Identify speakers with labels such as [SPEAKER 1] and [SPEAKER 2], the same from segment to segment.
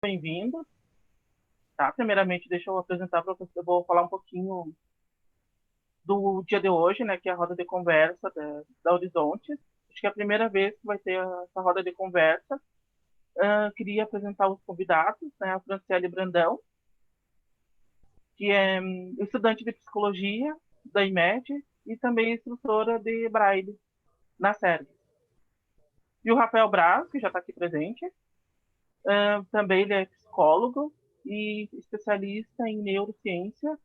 [SPEAKER 1] Bem-vindo, tá? Primeiramente, deixa eu apresentar para você, eu vou falar um pouquinho do dia de hoje, né, que é a roda de conversa da Horizonte. Acho que é a primeira vez que vai ter essa roda de conversa. Queria apresentar os convidados, né, a Franciele Brandão, que é estudante de psicologia da IMED e também instrutora de Braille na SERG. E o Rafael Braz, que já está aqui presente, também ele é psicólogo e especialista em neurociência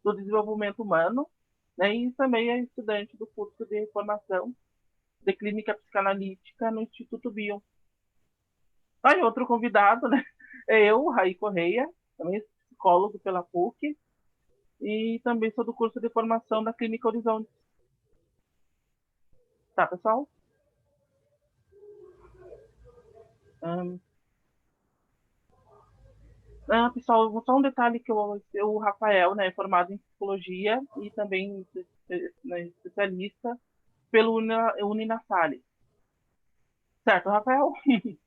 [SPEAKER 1] do desenvolvimento humano, né, e também é estudante do curso de formação de clínica psicanalítica no Instituto Bion. Aí outro convidado, né, é eu, Raí Correia, também psicólogo pela PUC, e também sou do curso de formação da Clínica Horizonte. Tá, pessoal? Um, pessoal, só um detalhe que o Rafael, né, é formado em psicologia e também né, especialista pelo Uninasale. Certo, Rafael?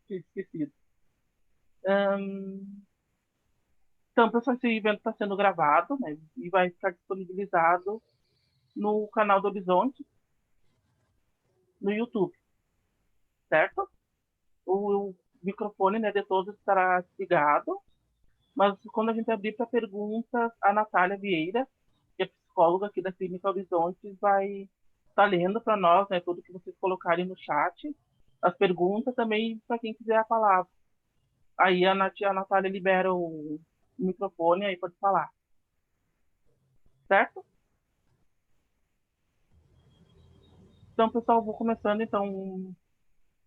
[SPEAKER 1] Esquecido. Um, Então, pessoal, esse evento está sendo gravado, né, e vai ficar disponibilizado no canal do Horizonte, no YouTube, certo? O microfone, né, de todos estará ligado, mas quando a gente abrir para perguntas, a Natália Vieira, que é psicóloga aqui da Clínica Horizonte, vai estar lendo para nós, né, tudo que vocês colocarem no chat, as perguntas também para quem quiser a palavra. Aí a Natália libera o microfone, aí pode falar, certo? Então, pessoal, vou começando, então.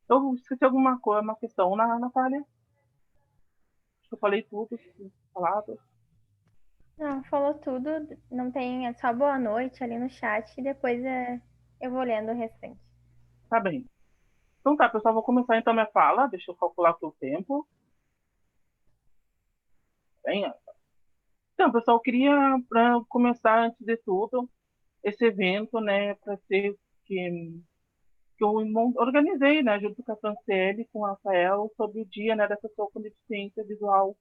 [SPEAKER 1] Eu esqueci alguma coisa, uma questão na Natália. Acho que eu falei tudo, falado.
[SPEAKER 2] Não, falou tudo. Não tem, é só boa noite ali no chat e depois eu vou lendo o restante.
[SPEAKER 1] Tá bem. Então tá, pessoal, vou começar então minha fala. Deixa eu calcular aqui o tempo. Bem, então, pessoal, eu queria para começar antes de tudo esse evento, né, para ser que eu organizei, né, junto com a Franciele e com o Rafael, sobre o dia, né, da pessoa com deficiência visual,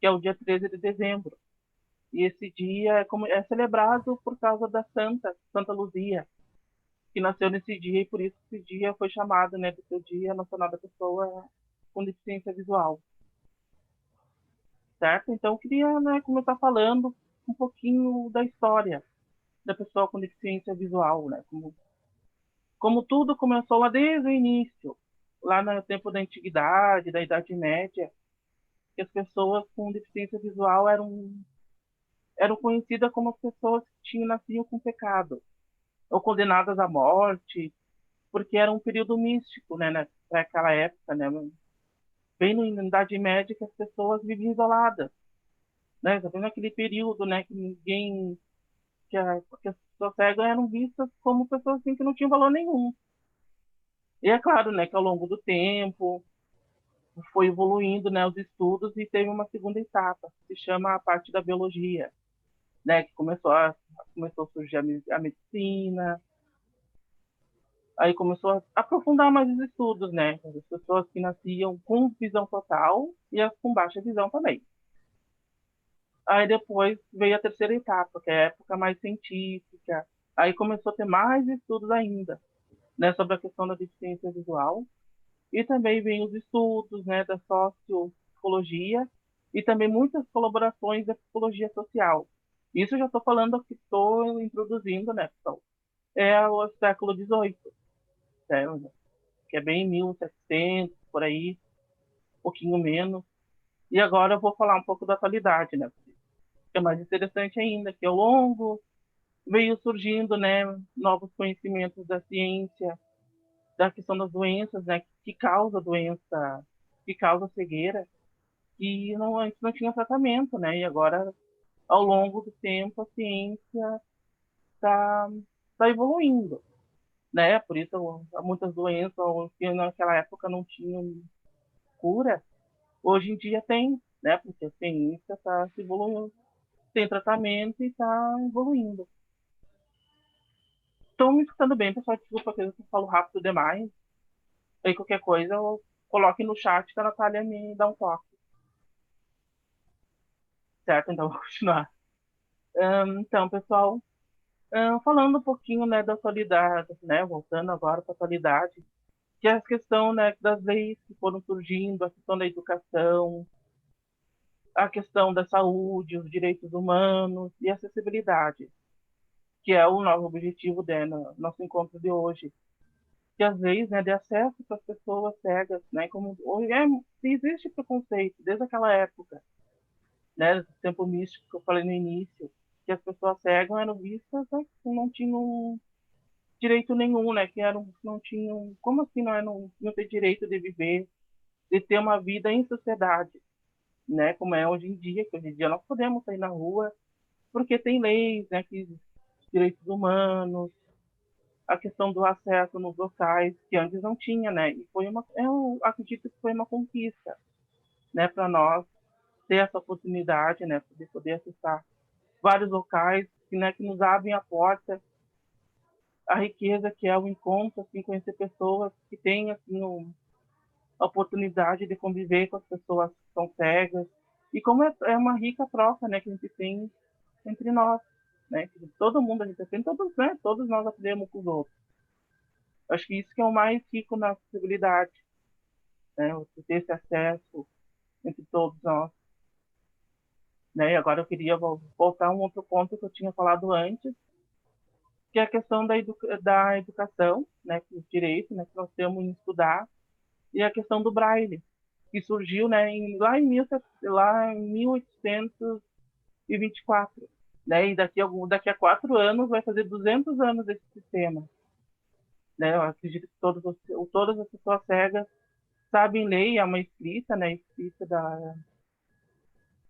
[SPEAKER 1] que é o dia 13 de dezembro. E esse dia é celebrado por causa da Santa Luzia, que nasceu nesse dia e por isso esse dia foi chamado, né, de seu Dia Nacional da Pessoa com Deficiência Visual, certo? Então eu queria, né, começar falando um pouquinho da história da pessoa com deficiência visual, né? Como tudo começou lá desde o início, lá no tempo da antiguidade, da Idade Média, que as pessoas com deficiência visual eram conhecidas como as pessoas que nasciam com pecado ou condenadas à morte, porque era um período místico, né, para aquela época, né, bem na Idade Média que as pessoas viviam isoladas, né, bem naquele período, né, que ninguém, que as pessoas cegas eram vistas como pessoas assim que não tinham valor nenhum. E é claro, né, que ao longo do tempo foi evoluindo, né, os estudos e teve uma segunda etapa, que se chama a parte da biologia, né, que começou a surgir a medicina. Aí começou a aprofundar mais os estudos, né? As pessoas que nasciam com visão total e as com baixa visão também. Aí depois veio a terceira etapa, que é a época mais científica. Aí começou a ter mais estudos ainda, né, sobre a questão da deficiência visual. E também vem os estudos, né, da sociopsicologia e também muitas colaborações da psicologia social. Isso eu já estou falando que estou introduzindo, né, pessoal? É o século XVIII, né, que é bem 1700, por aí, um pouquinho menos. E agora eu vou falar um pouco da atualidade, né? Que é mais interessante ainda, que ao longo veio surgindo, né, novos conhecimentos da ciência, da questão das doenças, né, que causa doença, que causa cegueira, e não, antes não tinha tratamento, né? E agora, ao longo do tempo, a ciência está tá evoluindo, né? Por isso, muitas doenças que naquela época não tinham cura, hoje em dia tem, né? Porque a ciência está se evoluindo, tem tratamento e está evoluindo. Estão me escutando bem, pessoal? Desculpa que eu falo rápido demais. Aí qualquer coisa, eu coloque no chat que a Natália me dá um toque. certo? Então, vou continuar. Então, pessoal, falando um pouquinho, né, da atualidade, né, voltando agora para a atualidade, que é a questão, né, das leis que foram surgindo, a questão da educação, a questão da saúde, os direitos humanos e a acessibilidade, que é o nosso objetivo, né, no nosso encontro de hoje. Que as leis, né, de acesso para as pessoas cegas, né, como hoje existe preconceito desde aquela época, né, do tempo místico que eu falei no início, que as pessoas cegas eram vistas, né, que não tinham direito nenhum, né, que eram, não tinham, como assim não ter direito de viver, de ter uma vida em sociedade, né, como é hoje em dia, que hoje em dia nós podemos sair na rua, porque tem leis, né, que direitos humanos, a questão do acesso nos locais, que antes não tinha, né, e foi eu acredito que foi uma conquista, né, para nós ter essa oportunidade, né, de poder acessar vários locais que, né, que nos abrem a porta, a riqueza que é o encontro, assim, conhecer pessoas que têm, assim, a oportunidade de conviver com as pessoas que são cegas, e como é uma rica troca, né, que a gente tem entre nós, né, que todo mundo a gente tem, todos, né, todos nós aprendemos com os outros. Acho que isso que é o mais rico na acessibilidade, né, ter esse acesso entre todos nós, né, e agora eu queria voltar a um outro ponto que eu tinha falado antes, que é a questão da educação, né, os direitos, né, que nós temos em estudar, e a questão do Braille, que surgiu, né, lá em 1824, né, e daqui a 4 anos vai fazer 200 anos desse sistema, né, eu acredito que todas as pessoas cegas sabem ler, é uma escrita, né, escrita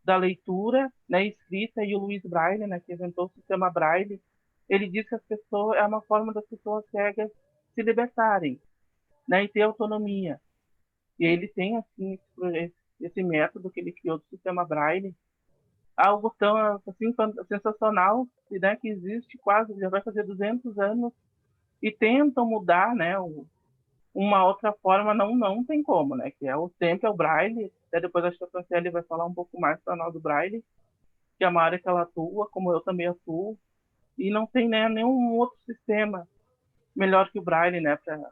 [SPEAKER 1] da leitura, né, escrita, e o Louis Braille, né, que inventou o sistema Braille, ele diz que as pessoas é uma forma das pessoas cegas se libertarem, né, e ter autonomia. E ele tem assim esse método que ele criou do sistema Braille, algo tão assim sensacional, né, que existe quase já vai fazer 200 anos e tentam mudar, né, uma outra forma não tem como, né, que é sempre é o Braille. Até depois acho que a Franciele vai falar um pouco mais para nós do Braille, que é uma área que ela atua, como eu também atuo, e não tem, né, nenhum outro sistema melhor que o Braille, né, para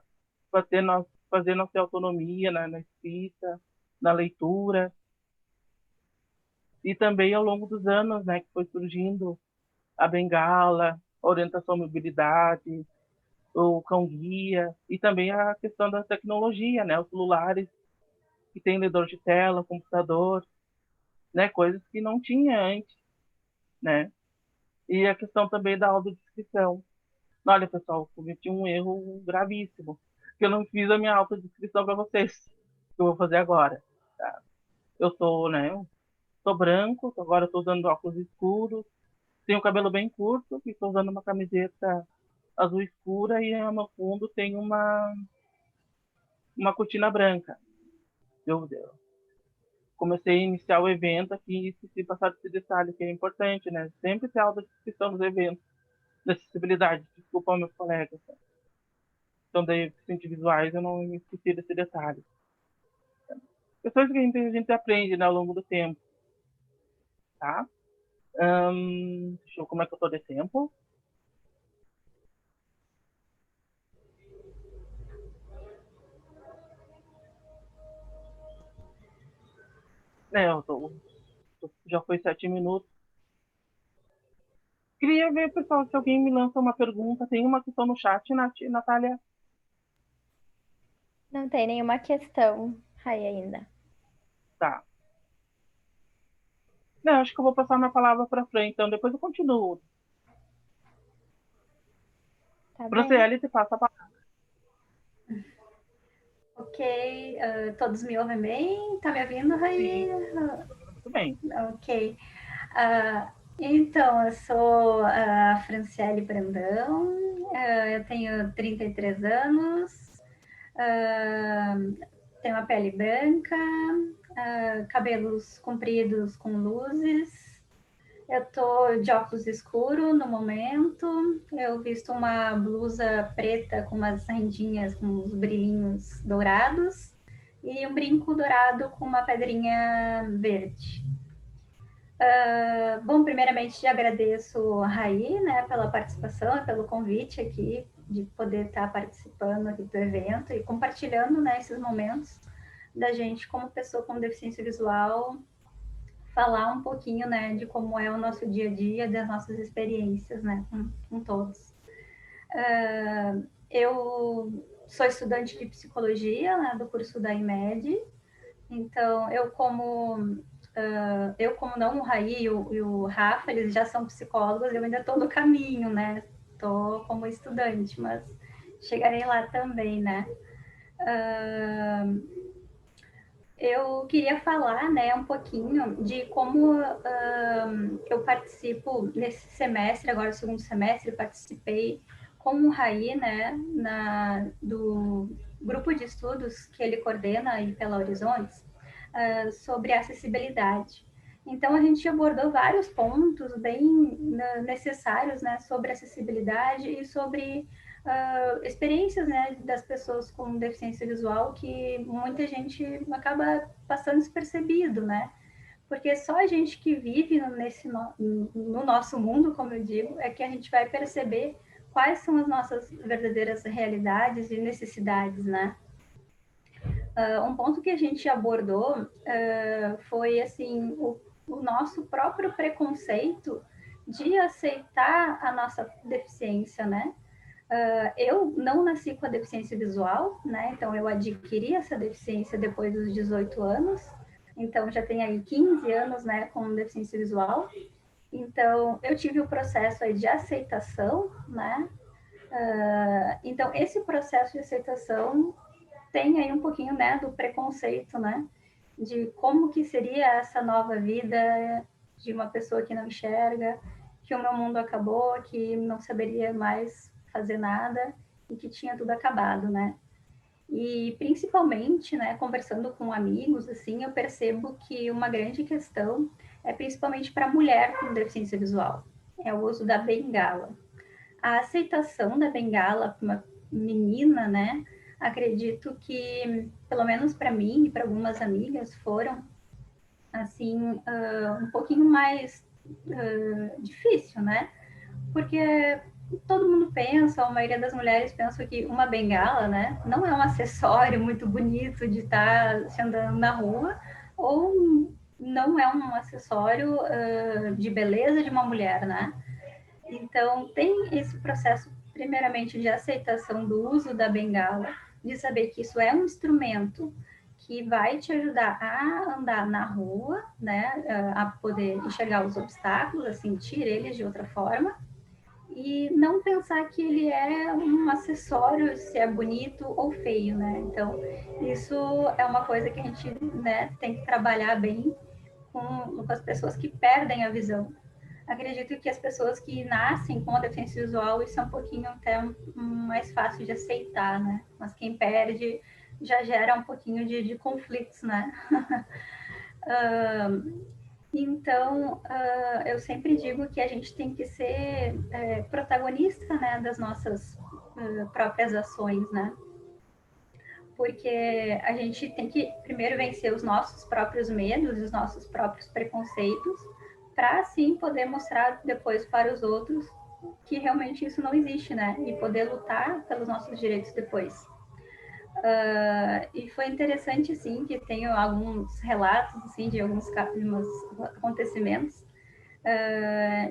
[SPEAKER 1] fazer nossa autonomia na escrita, na leitura. E também ao longo dos anos, né, que foi surgindo a bengala, a orientação à mobilidade, o cão-guia, e também a questão da tecnologia, né, os celulares que tem leitor de tela, computador, né, coisas que não tinha antes, né. E a questão também da audiodescrição. Olha, pessoal, eu cometi um erro gravíssimo, que eu não fiz a minha autodescrição para vocês, que eu vou fazer agora. Tá? Eu sou, né, sou branco, agora estou usando óculos escuros, tenho o cabelo bem curto, e estou usando uma camiseta azul escura, e no fundo tem uma cortina branca. Eu comecei a iniciar o evento aqui e esqueci de passar esse detalhe, que é importante, né? Sempre ter autodescrição nos eventos de acessibilidade. Desculpa, meus colegas. Então, de deficientes visuais, eu não me esqueci desse detalhe. Questões que a gente aprende, né, ao longo do tempo, tá? Deixa eu ver como é que eu tô de tempo. Já foi 7 minutos. Queria ver, pessoal, se alguém me lança uma pergunta. Tem uma questão no chat, Natália?
[SPEAKER 2] Não tem nenhuma questão aí ainda.
[SPEAKER 1] Tá. Não, acho que eu vou passar minha palavra para frente, então depois eu continuo.
[SPEAKER 2] Tá bem.
[SPEAKER 1] Franciele, te passa a palavra.
[SPEAKER 3] Ok, todos me ouvem bem? Tá me ouvindo, Raí?
[SPEAKER 1] Muito bem.
[SPEAKER 3] Ok. Então, eu sou a Franciele Brandão, eu tenho 33 anos, tenho a pele branca, cabelos compridos com luzes. Eu tô de óculos escuro no momento. Eu visto uma blusa preta com umas rendinhas com uns brilhinhos dourados e um brinco dourado com uma pedrinha verde. Bom, primeiramente agradeço a Raí, né, pela participação, pelo convite aqui, de poder estar participando aqui do evento e compartilhando, né, esses momentos da gente como pessoa com deficiência visual, falar um pouquinho, né, de como é o nosso dia a dia, das nossas experiências, né, com todos. Eu sou estudante de psicologia, né, do curso da IMED, então eu como não o Raí e o Rafa, eles já são psicólogos, eu ainda estou no caminho, né, estou como estudante, mas chegarei lá também, né. Eu queria falar, né, um pouquinho de como eu participo nesse semestre, agora o segundo semestre, participei com o Raí, né, do grupo de estudos que ele coordena aí pela Horizontes, sobre acessibilidade. Então, a gente abordou vários pontos bem necessários, né, sobre acessibilidade e sobre experiências, né, das pessoas com deficiência visual que muita gente acaba passando despercebido, né? Porque só a gente que vive no nosso mundo, como eu digo, é que a gente vai perceber quais são as nossas verdadeiras realidades e necessidades, né? Um ponto que a gente abordou foi assim o nosso próprio preconceito de aceitar a nossa deficiência, né? Eu não nasci com a deficiência visual, né? Então eu adquiri essa deficiência depois dos 18 anos. Então já tem aí 15 anos, né, com deficiência visual. Então eu tive o processo aí de aceitação, né? Então esse processo de aceitação tem aí um pouquinho, né, do preconceito, né? De como que seria essa nova vida de uma pessoa que não enxerga, que o meu mundo acabou, que não saberia mais fazer nada e que tinha tudo acabado, né? E principalmente, né, conversando com amigos, assim, eu percebo que uma grande questão é principalmente para a mulher com deficiência visual, é o uso da bengala. A aceitação da bengala para uma menina, né, acredito que, pelo menos para mim e para algumas amigas, foram, assim, um pouquinho mais difícil, né? Porque todo mundo pensa, a maioria das mulheres pensa que uma bengala, né, não é um acessório muito bonito de estar se andando na rua, ou não é um acessório de beleza de uma mulher, né? Então, tem esse processo, primeiramente, de aceitação do uso da bengala, de saber que isso é um instrumento que vai te ajudar a andar na rua, né, a poder enxergar os obstáculos, a sentir eles de outra forma, e não pensar que ele é um acessório, se é bonito ou feio, né? Então, isso é uma coisa que a gente, né, tem que trabalhar bem com as pessoas que perdem a visão. Acredito que as pessoas que nascem com a deficiência visual, isso é um pouquinho até mais fácil de aceitar, né? Mas quem perde já gera um pouquinho de conflitos, né? Então, eu sempre digo que a gente tem que ser protagonista, né, das nossas próprias ações, né? Porque a gente tem que primeiro vencer os nossos próprios medos, os nossos próprios preconceitos, para assim poder mostrar depois para os outros que realmente isso não existe, né? E poder lutar pelos nossos direitos depois. E foi interessante, assim, que tenho alguns relatos, assim, de alguns acontecimentos,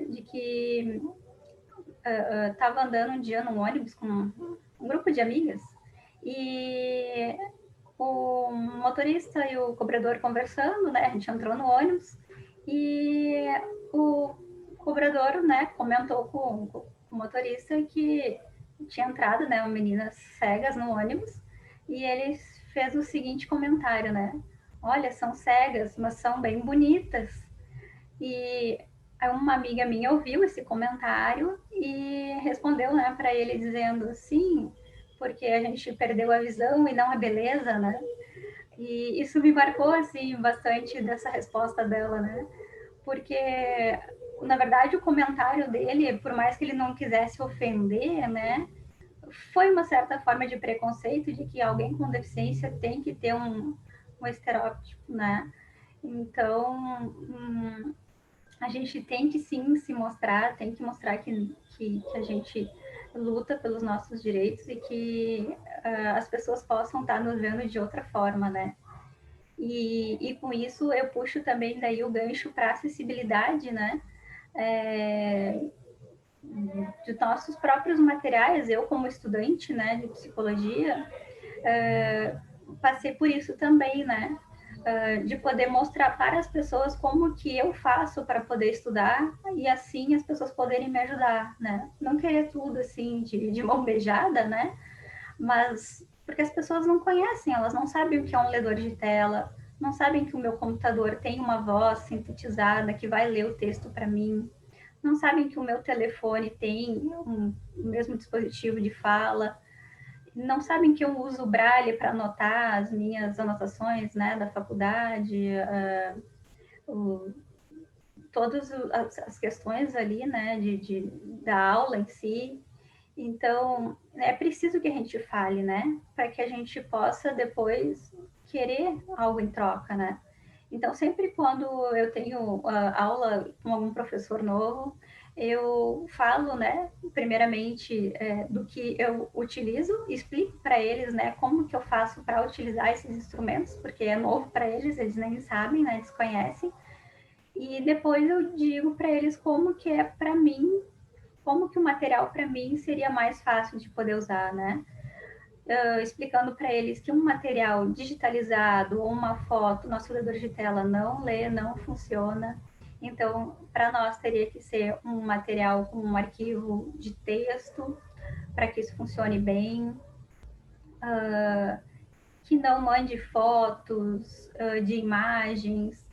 [SPEAKER 3] de que estava andando um dia num ônibus com um grupo de amigas e o motorista e o cobrador conversando, né? A gente entrou no ônibus e o cobrador, né, comentou com o motorista que tinha entrado, né, meninas cegas no ônibus e ele fez o seguinte comentário, né? Olha, são cegas, mas são bem bonitas. E uma amiga minha ouviu esse comentário e respondeu, né, para ele dizendo sim, porque a gente perdeu a visão e não a beleza, né? E isso me marcou assim bastante dessa resposta dela, né? Porque na verdade o comentário dele, por mais que ele não quisesse ofender, né, foi uma certa forma de preconceito de que alguém com deficiência tem que ter um estereótipo, né? Então, a gente tem que sim se mostrar, tem que mostrar que a gente luta pelos nossos direitos e que as pessoas possam estar nos vendo de outra forma, né? E com isso eu puxo também daí o gancho para acessibilidade, né? De nossos próprios materiais. Eu, como estudante, né, de psicologia, passei por isso também, né? De poder mostrar para as pessoas como que eu faço para poder estudar e assim as pessoas poderem me ajudar, né? Não querer tudo assim de mão beijada, né? Mas porque as pessoas não conhecem, elas não sabem o que é um ledor de tela, não sabem que o meu computador tem uma voz sintetizada que vai ler o texto para mim, não sabem que o meu telefone tem o mesmo dispositivo de fala, não sabem que eu uso o Braille para anotar as minhas anotações, né, da faculdade, todas as questões ali, né, da aula em si. Então, é preciso que a gente fale, né, para que a gente possa depois querer algo em troca, né. Então, sempre quando eu tenho aula com algum professor novo, eu falo, né, primeiramente do que eu utilizo, explico para eles, né, como que eu faço para utilizar esses instrumentos, porque é novo para eles, eles nem sabem, né, desconhecem. E depois eu digo para eles como que é para mim, como que o material para mim seria mais fácil de poder usar, né? Explicando para eles que um material digitalizado ou uma foto, nosso ledor de tela não lê, não funciona. Então, para nós teria que ser um material com um arquivo de texto, para que isso funcione bem, que não mande fotos de imagens,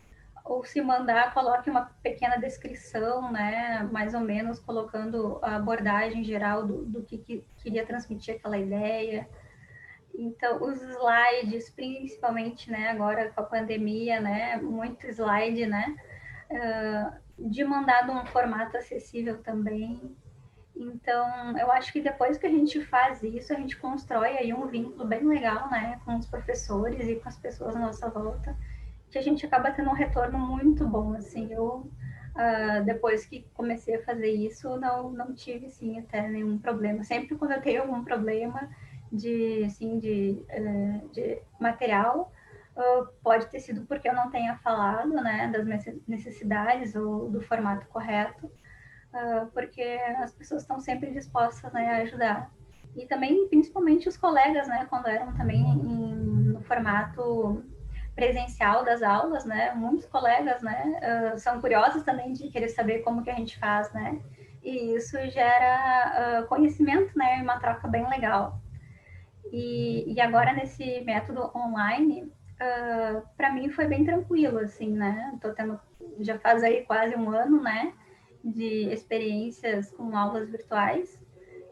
[SPEAKER 3] ou se mandar, coloque uma pequena descrição, né, mais ou menos colocando a abordagem geral do que queria transmitir aquela ideia. Então, os slides, principalmente, né, agora com a pandemia, né, muito slide, né, de mandar num formato acessível também. Então, eu acho que depois que a gente faz isso, a gente constrói aí um vínculo bem legal, né, com os professores e com as pessoas à nossa volta, que a gente acaba tendo um retorno muito bom, assim. Eu, depois que comecei a fazer isso, não tive, sim, até nenhum problema. Sempre quando eu tenho algum problema assim, de material, pode ter sido porque eu não tenha falado, né, das necessidades ou do formato correto, porque as pessoas estão sempre dispostas, né, a ajudar. E também, principalmente os colegas, né, quando eram também no formato presencial das aulas, né, muitos colegas, né, são curiosos também de querer saber como que a gente faz, né, e isso gera conhecimento, né, e uma troca bem legal. E agora nesse método online, para mim foi bem tranquilo, assim, né, tô tendo, já faz aí quase um ano, né, de experiências com aulas virtuais.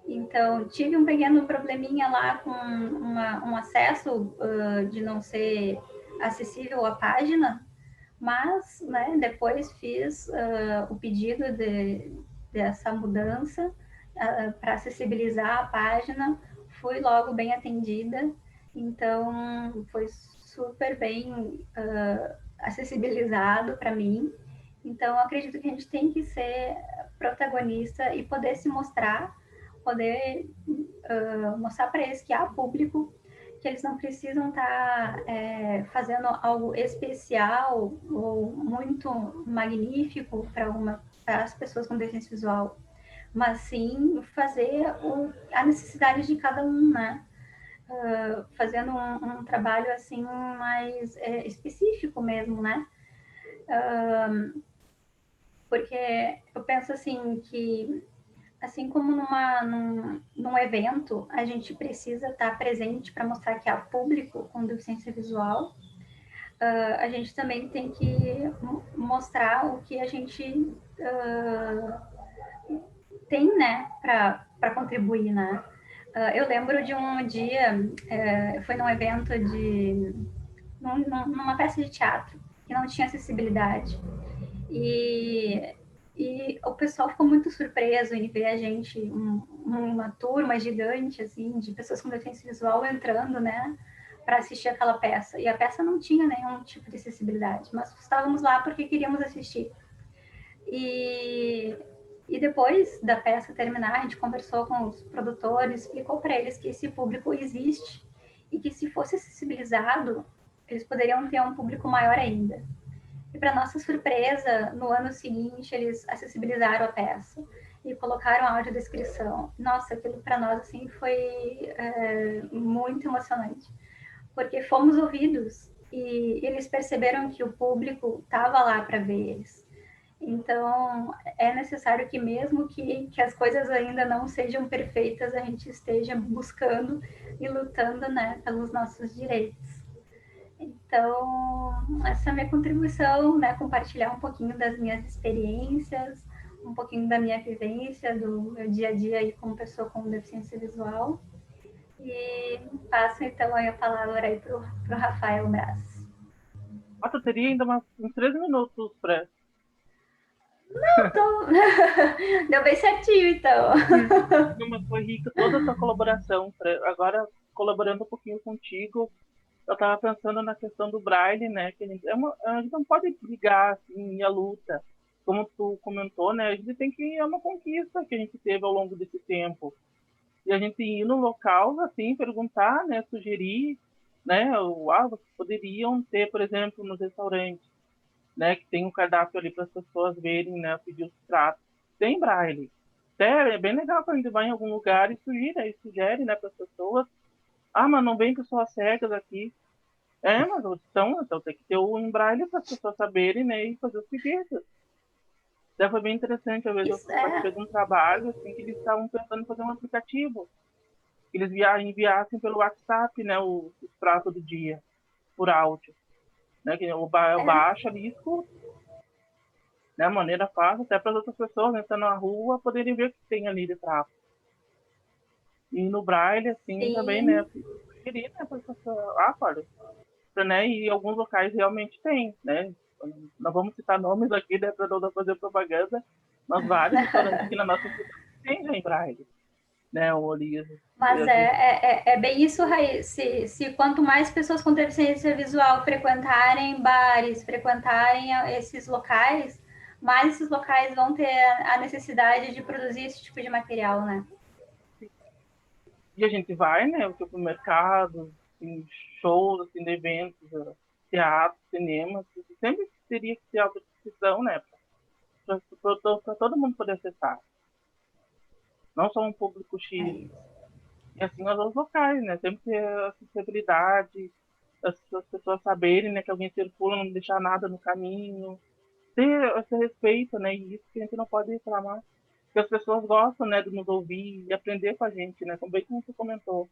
[SPEAKER 3] Então, tive um pequeno probleminha lá com um acesso de não ser acessível à página, mas, né, depois fiz o pedido dessa mudança para acessibilizar a página, fui logo bem atendida, então foi super bem acessibilizado para mim. Então, acredito que a gente tem que ser protagonista e poder se mostrar, poder mostrar para eles que há público, que eles não precisam estar fazendo algo especial ou muito magnífico para as pessoas com deficiência visual, mas sim fazer a necessidade de cada um, né? Fazendo um trabalho assim mais específico mesmo, né? Porque eu penso assim que assim como num evento, a gente precisa estar presente para mostrar que há público com deficiência visual, a gente também tem que mostrar o que a gente tem, né, para contribuir, né? Eu lembro de um dia, foi num evento numa peça de teatro, que não tinha acessibilidade. E o pessoal ficou muito surpreso em ver a gente, uma turma gigante, assim, de pessoas com deficiência visual entrando, né, para assistir aquela peça. E a peça não tinha nenhum tipo de acessibilidade, mas estávamos lá porque queríamos assistir. E depois da peça terminar, a gente conversou com os produtores, explicou para eles que esse público existe e que se fosse acessibilizado, eles poderiam ter um público maior ainda. E para nossa surpresa, no ano seguinte, eles acessibilizaram a peça e colocaram a audiodescrição. Nossa, aquilo para nós assim foi muito emocionante, porque fomos ouvidos e eles perceberam que o público estava lá para ver eles. Então, é necessário que mesmo que as coisas ainda não sejam perfeitas, a gente esteja buscando e lutando, né, pelos nossos direitos. Então, essa é a minha contribuição, né, compartilhar um pouquinho das minhas experiências, um pouquinho da minha vivência, do meu dia a dia aí como pessoa com deficiência visual. E passo, então, aí a palavra aí para o Rafael Braz.
[SPEAKER 1] Tu teria ainda uns 3 minutos para...
[SPEAKER 3] Então, deu bem certinho, então.
[SPEAKER 1] Mas foi rica toda a tua colaboração. Agora, colaborando um pouquinho contigo, eu estava pensando na questão do Braille, né? Que a gente não pode brigar assim, a luta. Como tu comentou, né? A gente tem que... É uma conquista que a gente teve ao longo desse tempo. E a gente ir no local, assim, perguntar, né? Sugerir, né? Vocês poderiam ter, por exemplo, nos restaurantes, né? Que tem um cardápio ali para as pessoas verem, né? Pedir os pratos. Tem Braille. É bem legal quando a gente vai em algum lugar e sugere, né, para as pessoas. Mas não vem pessoas cegas aqui. Mas então tem que ter o em Braille para as pessoas saberem, né, e fazer os pedidos. Então foi bem interessante, às vezes eu participei de um trabalho, assim, que eles estavam pensando em fazer um aplicativo. Eles enviassem pelo WhatsApp, né, os pratos do dia, por áudio. Né, que eu baixo ali e escuto. Né, maneira fácil, até para as outras pessoas, né, estando na rua, poderem ver o que tem ali de prato. E no Braille, assim,
[SPEAKER 3] Sim.
[SPEAKER 1] também, né, queria, né, para as pessoas, olha, né, e alguns locais realmente tem, né, não vamos citar nomes aqui, né, para não fazer propaganda, mas vários restaurantes aqui na nossa cidade tem já em Braille, né, o Oliso.
[SPEAKER 3] Mas é bem isso, Raí. Se quanto mais pessoas com deficiência visual frequentarem bares, frequentarem esses locais, mais esses locais vão ter a necessidade de produzir esse tipo de material, né?
[SPEAKER 1] E a gente vai, né, o supermercado, assim, shows, assim, de eventos, teatro, cinema, sempre teria que ter autodescrição, né, para todo mundo poder acessar. Não só um público X. E assim os locais, né, sempre ter acessibilidade, as pessoas saberem, né, que alguém circula, não deixar nada no caminho, ter esse respeito, né, e isso que a gente não pode reclamar. Porque as pessoas gostam, né, de nos ouvir e aprender com a gente, né, como bem como você comentou.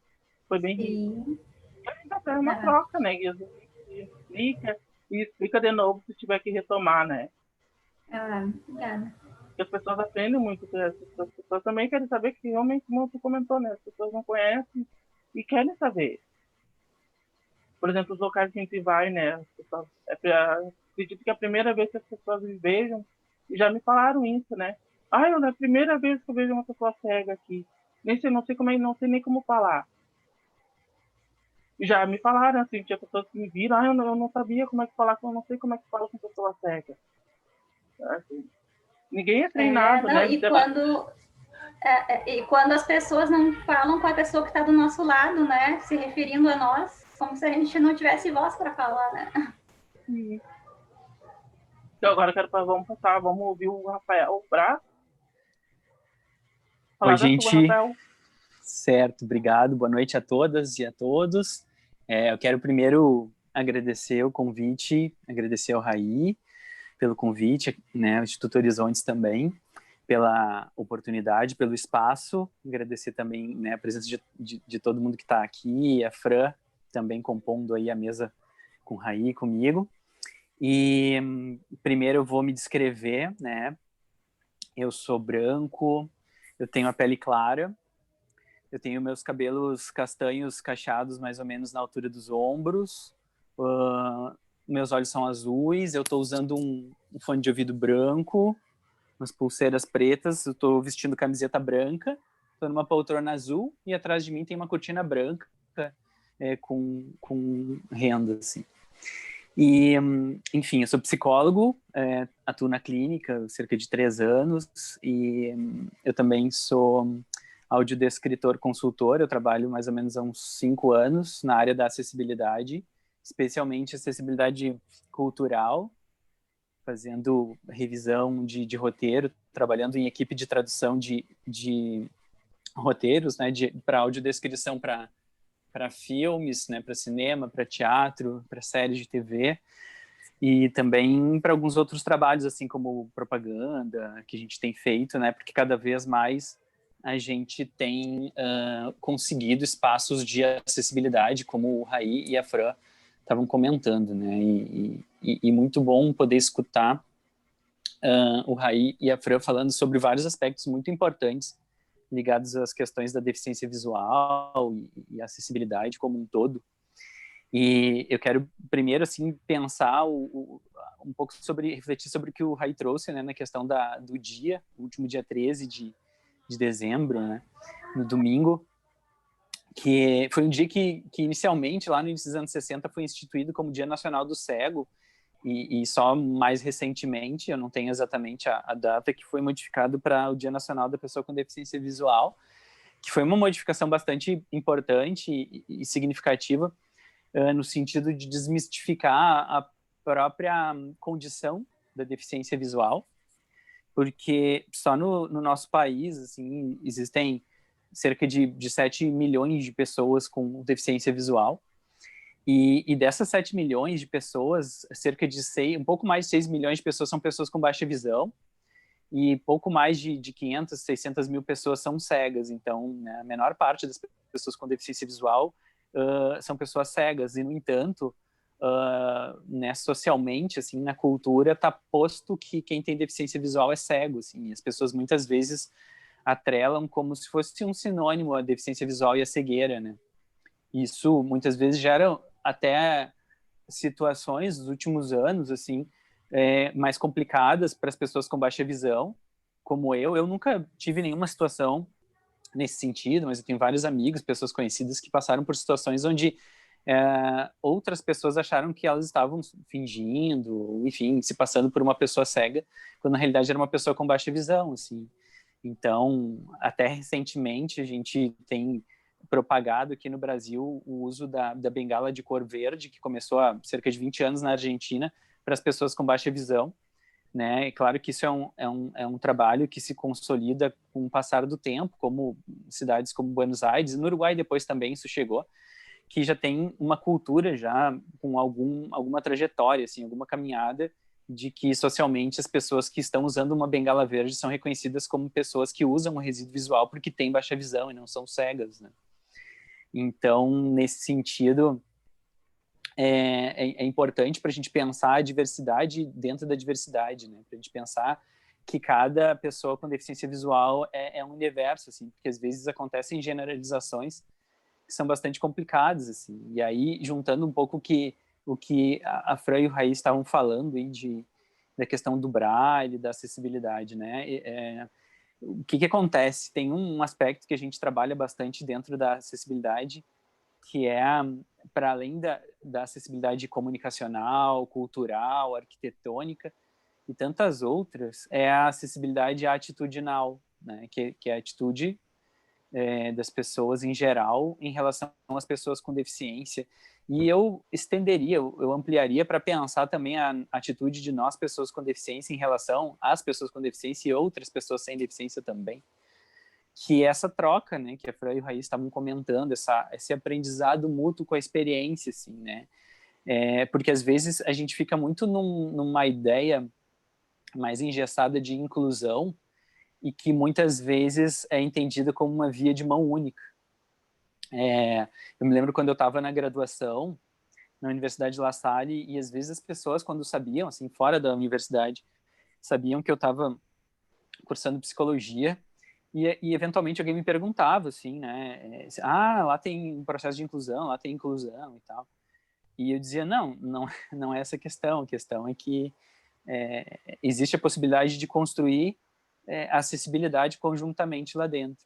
[SPEAKER 1] Foi bem rico. E a gente até uma troca, né, e a gente explica de novo se tiver que retomar, né.
[SPEAKER 3] Obrigada.
[SPEAKER 1] Porque as pessoas aprendem muito, as pessoas também querem saber, que realmente, como você comentou, né, as pessoas não conhecem e querem saber. Por exemplo, os locais que a gente vai, né, as pessoas, acredito que é a primeira vez que as pessoas me vejam, e já me falaram isso, né. É a primeira vez que eu vejo uma pessoa cega aqui. Não sei nem como falar. E já me falaram, assim, tinha pessoas que me viram, eu não sabia como é que falar, eu não sei como é que fala com pessoa cega. Assim, ninguém é treinado, né?
[SPEAKER 3] E quando as pessoas não falam com a pessoa que está do nosso lado, né, se referindo a nós, como se a gente não tivesse voz para falar, né?
[SPEAKER 1] Sim. Então agora vamos ouvir o Rafael Braz.
[SPEAKER 4] Oi, gente. Certo, obrigado. Boa noite a todas e a todos. Eu quero primeiro agradecer o convite, agradecer ao Raí pelo convite, né, ao Instituto Horizontes também, pela oportunidade, pelo espaço, agradecer também, né, a presença de todo mundo que está aqui, a Fran também compondo aí a mesa com o Raí e comigo. E primeiro eu vou me descrever, né, eu sou branco, eu tenho a pele clara, eu tenho meus cabelos castanhos cacheados mais ou menos na altura dos ombros, meus olhos são azuis, eu estou usando um fone de ouvido branco, umas pulseiras pretas, eu estou vestindo camiseta branca, estou numa poltrona azul e atrás de mim tem uma cortina branca com renda, assim. E, enfim, eu sou psicólogo, atuo na clínica há cerca de 3 anos, e eu também sou audiodescritor consultor. Eu trabalho mais ou menos há uns 5 anos na área da acessibilidade, especialmente acessibilidade cultural, fazendo revisão de roteiro, trabalhando em equipe de tradução de roteiros, né, para audiodescrição para filmes, né, para cinema, para teatro, para séries de TV, e também para alguns outros trabalhos, assim como propaganda, que a gente tem feito, né, porque cada vez mais a gente tem conseguido espaços de acessibilidade, como o Raí e a Fran estavam comentando, né, e muito bom poder escutar o Raí e a Fran falando sobre vários aspectos muito importantes ligados às questões da deficiência visual e acessibilidade como um todo. E eu quero primeiro assim pensar um pouco refletir sobre o que o Raí trouxe, né, na questão do dia, o último dia 13 de dezembro, né, no domingo, que foi um dia que inicialmente, lá no início dos anos 60, foi instituído como Dia Nacional do Cego, e só mais recentemente, eu não tenho exatamente a data, que foi modificado para o Dia Nacional da Pessoa com Deficiência Visual, que foi uma modificação bastante importante e significativa, no sentido de desmistificar a própria condição da deficiência visual, porque só no nosso país, assim, existem cerca de 7 milhões de pessoas com deficiência visual, e dessas 7 milhões de pessoas, cerca de um pouco mais de 6 milhões de pessoas são pessoas com baixa visão, e pouco mais de 500, 600 mil pessoas são cegas. Então, né, a menor parte das pessoas com deficiência visual são pessoas cegas, e, no entanto, né, socialmente, assim, na cultura, está posto que quem tem deficiência visual é cego, assim, e as pessoas muitas vezes atrelam como se fosse um sinônimo a deficiência visual e a cegueira, né? Isso muitas vezes gera até situações dos últimos anos, assim, mais complicadas para as pessoas com baixa visão, como eu. Eu nunca tive nenhuma situação nesse sentido, mas eu tenho vários amigos, pessoas conhecidas que passaram por situações onde outras pessoas acharam que elas estavam fingindo, enfim, se passando por uma pessoa cega, quando na realidade era uma pessoa com baixa visão, assim. Então, até recentemente a gente tem propagado aqui no Brasil o uso da bengala de cor verde, que começou há cerca de 20 anos na Argentina, para as pessoas com baixa visão, né? E claro que isso é um trabalho que se consolida com o passar do tempo, como cidades como Buenos Aires, e no Uruguai depois também isso chegou, que já tem uma cultura já com alguma trajetória, assim, alguma caminhada, de que socialmente as pessoas que estão usando uma bengala verde são reconhecidas como pessoas que usam um resíduo visual porque têm baixa visão e não são cegas, né? Então, nesse sentido, é importante para a gente pensar a diversidade dentro da diversidade, né? Para a gente pensar que cada pessoa com deficiência visual é um universo, assim, porque às vezes acontecem generalizações que são bastante complicadas, assim. E aí, juntando um pouco o que a Fran e o Raí estavam falando aí da questão do braille, da acessibilidade, né? O que acontece? Tem um aspecto que a gente trabalha bastante dentro da acessibilidade, que é, para além da acessibilidade comunicacional, cultural, arquitetônica e tantas outras, é a acessibilidade atitudinal, né? Que é a atitude das pessoas em geral em relação às pessoas com deficiência. E eu estenderia, eu ampliaria para pensar também a atitude de nós, pessoas com deficiência, em relação às pessoas com deficiência e outras pessoas sem deficiência também. Que é essa troca, né, que a Fran e o Raí estavam comentando, esse aprendizado mútuo com a experiência, assim, né? Porque às vezes a gente fica muito numa ideia mais engessada de inclusão, e que muitas vezes é entendida como uma via de mão única. Eu me lembro quando eu estava na graduação, na Universidade de La Salle, e às vezes as pessoas, quando sabiam, assim, fora da universidade, sabiam que eu estava cursando psicologia, e eventualmente alguém me perguntava, assim, né, lá tem um processo de inclusão, lá tem inclusão e tal. E eu dizia, não é essa a questão é que existe a possibilidade de construir a acessibilidade conjuntamente lá dentro.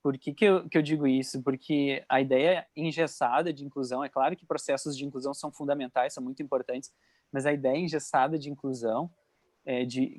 [SPEAKER 4] Por que eu digo isso? Porque a ideia engessada de inclusão, é claro que processos de inclusão são fundamentais, são muito importantes, mas a ideia engessada de inclusão,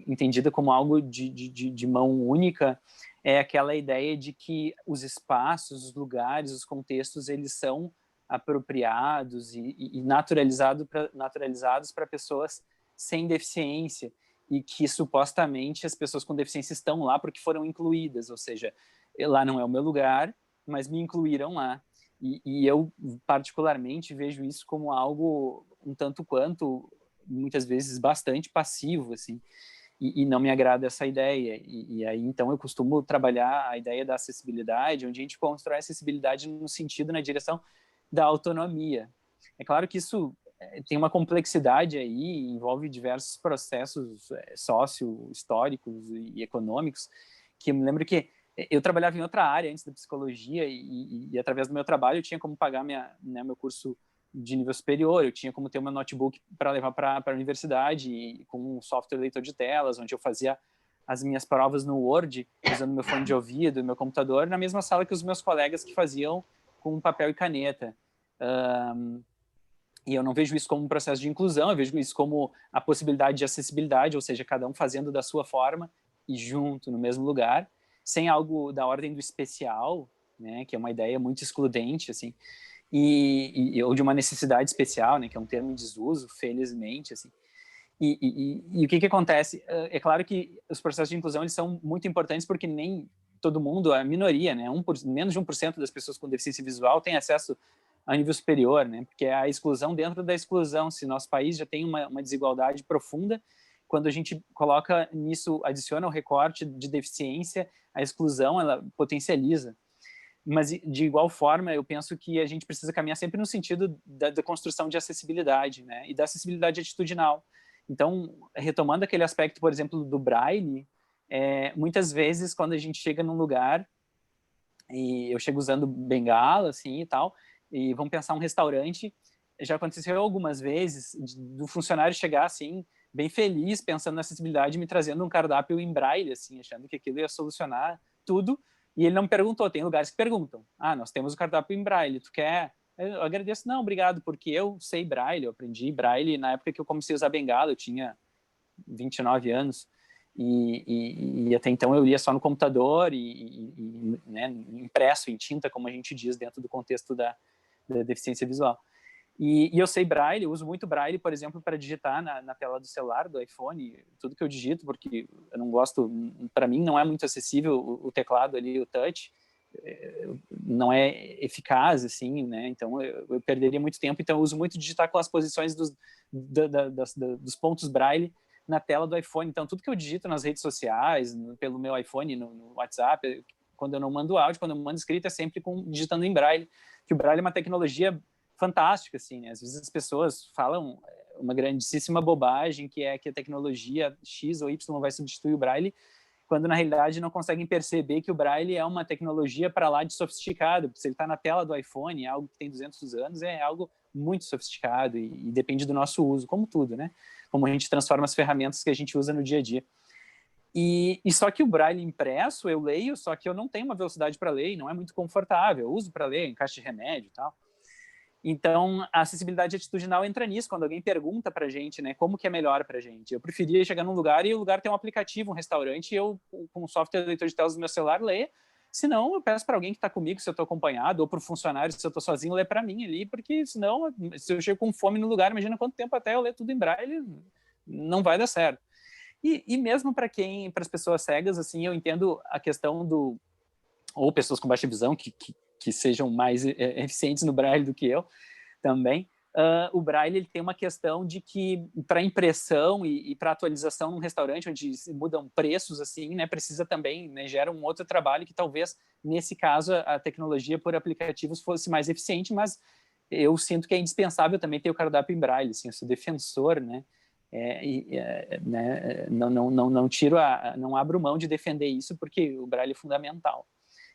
[SPEAKER 4] entendida como algo de mão única, é aquela ideia de que os espaços, os lugares, os contextos, eles são apropriados e naturalizados para pessoas sem deficiência, e que supostamente as pessoas com deficiência estão lá porque foram incluídas, ou seja, lá não é o meu lugar, mas me incluíram lá. E eu, particularmente, vejo isso como algo um tanto quanto, muitas vezes, bastante passivo, assim, e não me agrada essa ideia. E aí, então, eu costumo trabalhar a ideia da acessibilidade, onde a gente constrói a acessibilidade no sentido, na direção da autonomia. É claro que isso tem uma complexidade aí, envolve diversos processos sócio-históricos e econômicos, que eu me lembro que eu trabalhava em outra área antes da psicologia e através do meu trabalho eu tinha como pagar meu curso de nível superior, eu tinha como ter uma notebook para levar para a universidade e com um software leitor de telas, onde eu fazia as minhas provas no Word, usando meu fone de ouvido, meu computador, na mesma sala que os meus colegas que faziam com papel e caneta. E eu não vejo isso como um processo de inclusão, eu vejo isso como a possibilidade de acessibilidade, ou seja, cada um fazendo da sua forma e junto, no mesmo lugar, sem algo da ordem do especial, né, que é uma ideia muito excludente, assim, ou de uma necessidade especial, né, que é um termo em desuso, felizmente, assim. E o que acontece? É claro que os processos de inclusão eles são muito importantes porque nem todo mundo, a minoria, né, menos de 1% das pessoas com deficiência visual tem acesso a nível superior, né, porque é a exclusão dentro da exclusão. Se nosso país já tem uma desigualdade profunda, quando a gente coloca nisso, adiciona o recorte de deficiência, a exclusão, ela potencializa. Mas, de igual forma, eu penso que a gente precisa caminhar sempre no sentido da construção de acessibilidade, né, e da acessibilidade atitudinal. Então, retomando aquele aspecto, por exemplo, do Braille, muitas vezes, quando a gente chega num lugar, e eu chego usando bengala, assim, e tal, e vamos pensar um restaurante, já aconteceu algumas vezes do funcionário chegar, assim, bem feliz, pensando na acessibilidade, me trazendo um cardápio em Braille, assim, achando que aquilo ia solucionar tudo, e ele não me perguntou. Tem lugares que perguntam, nós temos o cardápio em Braille, tu quer? Eu agradeço, não, obrigado, porque eu sei Braille, eu aprendi Braille na época que eu comecei a usar bengala, eu tinha 29 anos, e até então eu lia só no computador né, impresso em tinta, como a gente diz, dentro do contexto da deficiência visual. E eu sei Braille, eu uso muito Braille, por exemplo, para digitar na tela do celular, do iPhone, tudo que eu digito, porque eu não gosto, para mim não é muito acessível o teclado ali, o touch, não é eficaz, assim, né, então eu perderia muito tempo, então eu uso muito digitar com as posições dos pontos Braille na tela do iPhone. Então tudo que eu digito nas redes sociais, pelo meu iPhone, no WhatsApp, quando eu não mando áudio, quando eu mando escrita, é sempre digitando em Braille, que o Braille é uma tecnologia fantástica, assim, né? Às vezes as pessoas falam uma grandíssima bobagem, que é que a tecnologia X ou Y vai substituir o Braille, quando na realidade não conseguem perceber que o Braille é uma tecnologia para lá de sofisticado, porque se ele está na tela do iPhone, é algo que tem 200 anos, é algo muito sofisticado e depende do nosso uso, como tudo, né? Como a gente transforma as ferramentas que a gente usa no dia a dia. E só que o Braille impresso eu leio, só que eu não tenho uma velocidade para ler, não é muito confortável, eu uso para ler em caixa de remédio e tal. Então, a acessibilidade atitudinal entra nisso, quando alguém pergunta pra gente, né, como que é melhor pra gente. Eu preferia chegar num lugar e o lugar tem um aplicativo, um restaurante, e eu, com o software leitor de telas do meu celular, ler. Senão, eu peço para alguém que está comigo, se eu estou acompanhado, ou para o funcionário, se eu estou sozinho, ler para mim ali, porque senão, se eu chego com fome no lugar, imagina quanto tempo até eu ler tudo em Braille, não vai dar certo. E mesmo para as pessoas cegas, assim, eu entendo a questão ou pessoas com baixa visão, que sejam mais eficientes no Braille do que eu também, o Braille ele tem uma questão de que para impressão e para atualização num restaurante onde se mudam preços, assim, né, precisa também, né, gera um outro trabalho que talvez, nesse caso, a tecnologia por aplicativos fosse mais eficiente, mas eu sinto que é indispensável também ter o cardápio em Braille, assim, eu sou defensor, né, né, não tiro não abro mão de defender isso, porque o Braille é fundamental.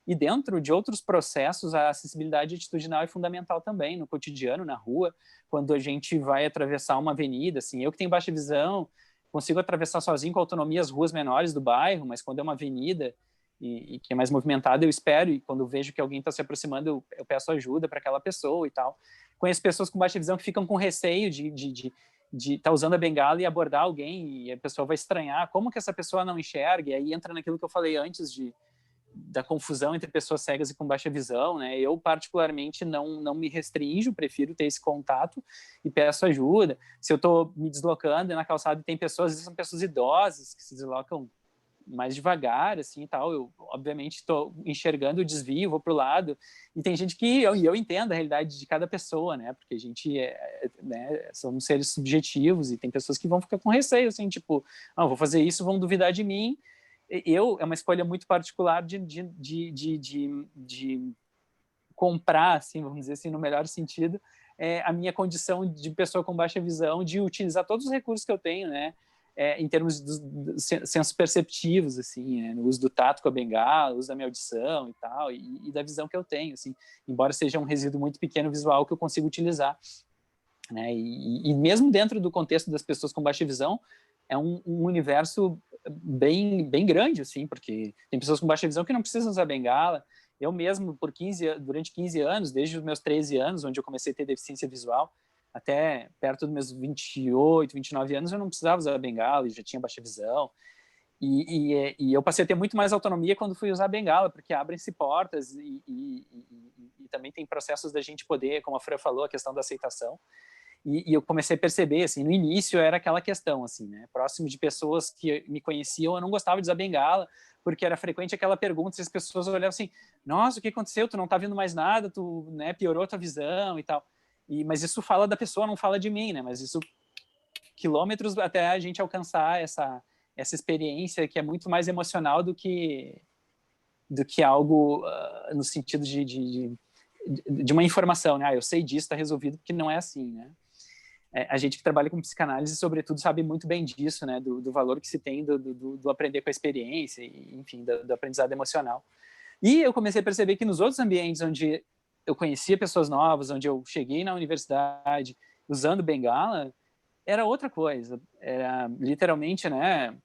[SPEAKER 4] E dentro de outros processos, a acessibilidade atitudinal é fundamental também, no cotidiano, na rua, quando a gente vai atravessar uma avenida, assim, eu que tenho baixa visão, consigo atravessar sozinho com autonomia as ruas menores do bairro, mas quando é uma avenida e que é mais movimentada, eu espero, e quando eu vejo que alguém está se aproximando, eu peço ajuda para aquela pessoa e tal. Conheço pessoas com baixa visão que ficam com receio de estar usando a bengala e abordar alguém, e a pessoa vai estranhar como que essa pessoa não enxerga, e aí entra naquilo que eu falei antes da confusão entre pessoas cegas e com baixa visão, né? Eu, particularmente, não me restringo, prefiro ter esse contato e peço ajuda. Se eu estou me deslocando na calçada e tem pessoas, às vezes são pessoas idosas que se deslocam mais devagar, assim, e tal, eu, obviamente, estou enxergando o desvio, vou para o lado, e tem gente que, eu entendo a realidade de cada pessoa, né, porque a gente, né, somos seres subjetivos, e tem pessoas que vão ficar com receio, assim, tipo, vou fazer isso, vão duvidar de mim. É uma escolha muito particular de comprar, assim, vamos dizer assim, no melhor sentido, a minha condição de pessoa com baixa visão, de utilizar todos os recursos que eu tenho, né, em termos de sensos perceptivos, assim, né, no uso do tato com a bengala, uso da minha audição e tal, e da visão que eu tenho, assim, embora seja um resíduo muito pequeno visual que eu consigo utilizar, né, e mesmo dentro do contexto das pessoas com baixa visão, é um universo bem grande, assim, porque tem pessoas com baixa visão que não precisam usar bengala. Eu mesmo, durante 15 anos, desde os meus 13 anos, onde eu comecei a ter deficiência visual, até perto dos meus 28, 29 anos, eu não precisava usar bengala e já tinha baixa visão. E eu passei a ter muito mais autonomia quando fui usar bengala, porque abrem-se portas e também tem processos da gente poder, como a Fran falou, a questão da aceitação. E eu comecei a perceber, assim, no início era aquela questão, assim, né, próximo de pessoas que me conheciam, eu não gostava de usar bengala, porque era frequente aquela pergunta, se as pessoas olhavam assim, nossa, o que aconteceu? Tu não tá vendo mais nada, tu, né, piorou tua visão e tal. Mas isso fala da pessoa, não fala de mim, né, mas isso, quilômetros até a gente alcançar essa experiência que é muito mais emocional do que algo no sentido de uma informação, né, eu sei disso, tá resolvido, porque não é assim, né. A gente que trabalha com psicanálise, sobretudo, sabe muito bem disso, né, do valor que se tem do aprender com a experiência, e, enfim, do aprendizado emocional. E eu comecei a perceber que nos outros ambientes onde eu conhecia pessoas novas, onde eu cheguei na universidade usando bengala, era outra coisa, era literalmente, né,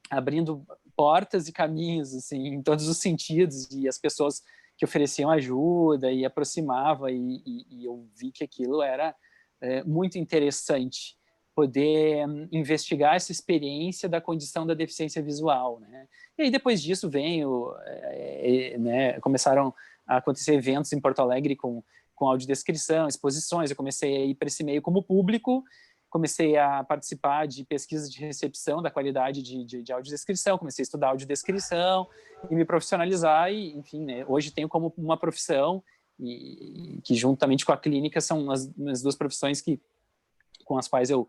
[SPEAKER 4] abrindo portas e caminhos, assim, em todos os sentidos, e as pessoas que ofereciam ajuda e aproximavam, e eu vi que aquilo era muito interessante, poder investigar essa experiência da condição da deficiência visual, né? E aí depois disso né, começaram a acontecer eventos em Porto Alegre com audiodescrição, exposições, eu comecei a ir para esse meio como público, comecei a participar de pesquisas de recepção da qualidade de audiodescrição, comecei a estudar audiodescrição e me profissionalizar, e enfim, né, hoje tenho como uma profissão, e que juntamente com a clínica são as duas profissões com as quais eu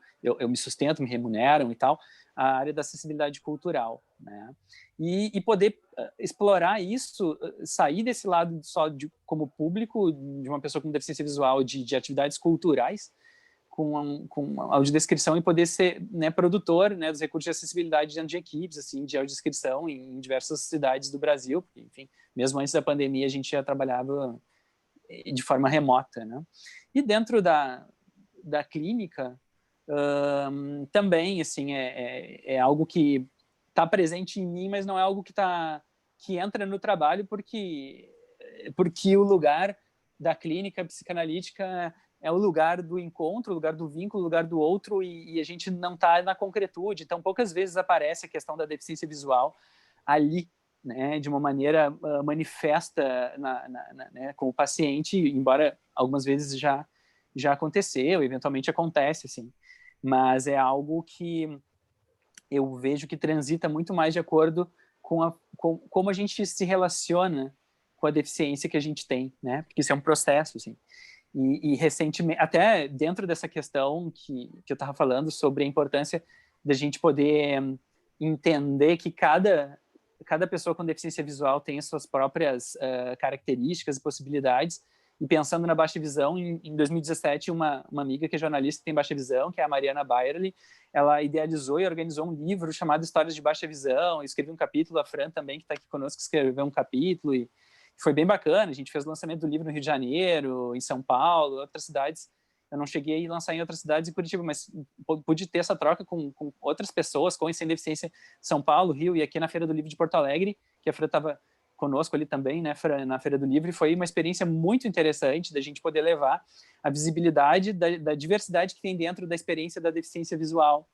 [SPEAKER 4] me sustento, me remuneram e tal, a área da acessibilidade cultural, né? E poder explorar isso, sair desse lado só como público, de uma pessoa com deficiência visual, de atividades culturais, com audiodescrição, e poder ser, né, produtor, né, dos recursos de acessibilidade dentro de equipes, assim, de audiodescrição em diversas cidades do Brasil, porque, enfim, mesmo antes da pandemia a gente já trabalhava de forma remota, né? E dentro da clínica, também, assim, é algo que está presente em mim, mas não é algo que entra no trabalho, porque o lugar da clínica psicanalítica é o lugar do encontro, o lugar do vínculo, o lugar do outro, e a gente não está na concretude. Então, poucas vezes aparece a questão da deficiência visual ali, né, de uma maneira manifesta né, com o paciente, embora algumas vezes já aconteceu, eventualmente acontece, assim, mas é algo que eu vejo que transita muito mais de acordo com como a gente se relaciona com a deficiência que a gente tem, né, porque isso é um processo, assim. E recentemente, até dentro dessa questão que eu estava falando sobre a importância da gente poder entender que cada pessoa com deficiência visual tem as suas próprias características e possibilidades, e pensando na baixa visão, em 2017, uma amiga que é jornalista que tem baixa visão, que é a Mariana Bayerly, ela idealizou e organizou um livro chamado Histórias de Baixa Visão, escreveu um capítulo, a Fran também, que está aqui conosco, escreveu um capítulo, e foi bem bacana. A gente fez o lançamento do livro no Rio de Janeiro, em São Paulo, outras cidades. Eu não cheguei a lançar em outras cidades em Curitiba, mas pude ter essa troca com outras pessoas com e sem deficiência, São Paulo, Rio, e aqui na Feira do Livro de Porto Alegre, que a Fran estava conosco ali também, né, Fran, na Feira do Livro, e foi uma experiência muito interessante da gente poder levar a visibilidade da diversidade que tem dentro da experiência da deficiência visual.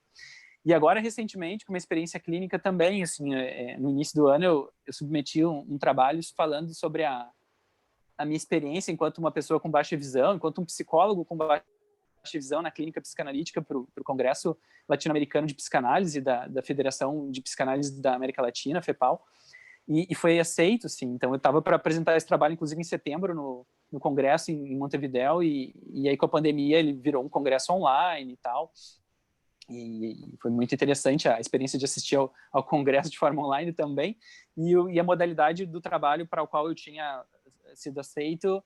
[SPEAKER 4] E agora, recentemente, com uma experiência clínica também, assim, no início do ano, eu submeti um trabalho falando sobre a minha experiência enquanto uma pessoa com baixa visão, enquanto um psicólogo com baixa visão na clínica psicanalítica para o Congresso Latino-Americano de Psicanálise da Federação de Psicanálise da América Latina, FEPAL, e foi aceito, sim. Então, eu estava para apresentar esse trabalho, inclusive, em setembro, no Congresso em Montevidéu, e aí, com a pandemia, ele virou um congresso online e tal. E foi muito interessante a experiência de assistir ao congresso de forma online também, e a modalidade do trabalho para o qual eu tinha sido aceito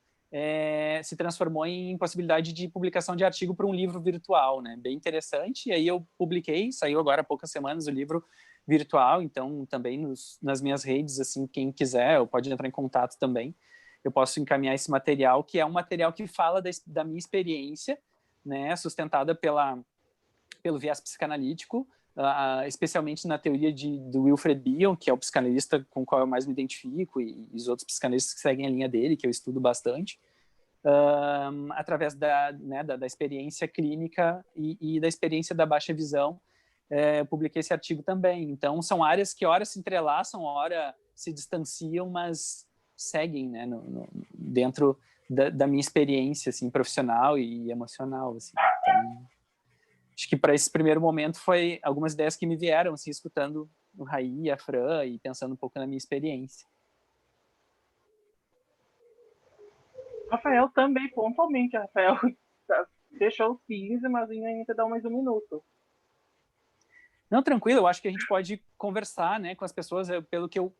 [SPEAKER 4] se transformou em possibilidade de publicação de artigo para um livro virtual, né? Bem interessante. E aí eu publiquei, saiu agora há poucas semanas o livro virtual, então também nas minhas redes, assim, quem quiser, pode entrar em contato também, eu posso encaminhar esse material, que é um material que fala da minha experiência, né, sustentada pelo viés psicanalítico, especialmente na teoria do Wilfred Bion, que é o psicanalista com o qual eu mais me identifico, e os outros psicanalistas que seguem a linha dele, que eu estudo bastante, através da experiência clínica e da experiência da baixa visão. Eu publiquei esse artigo também. Então, são áreas que ora se entrelaçam, ora se distanciam, mas seguem, né, dentro da minha experiência, assim, profissional e emocional, assim. Então, acho que para esse primeiro momento foi algumas ideias que me vieram, assim, escutando o Raí, a Fran, e pensando um pouco na minha experiência.
[SPEAKER 1] Rafael também, pontualmente, Rafael deixou os 15, mas ainda dá mais um minuto.
[SPEAKER 4] Não, tranquilo, eu acho que a gente pode conversar, né, com as pessoas, pelo que o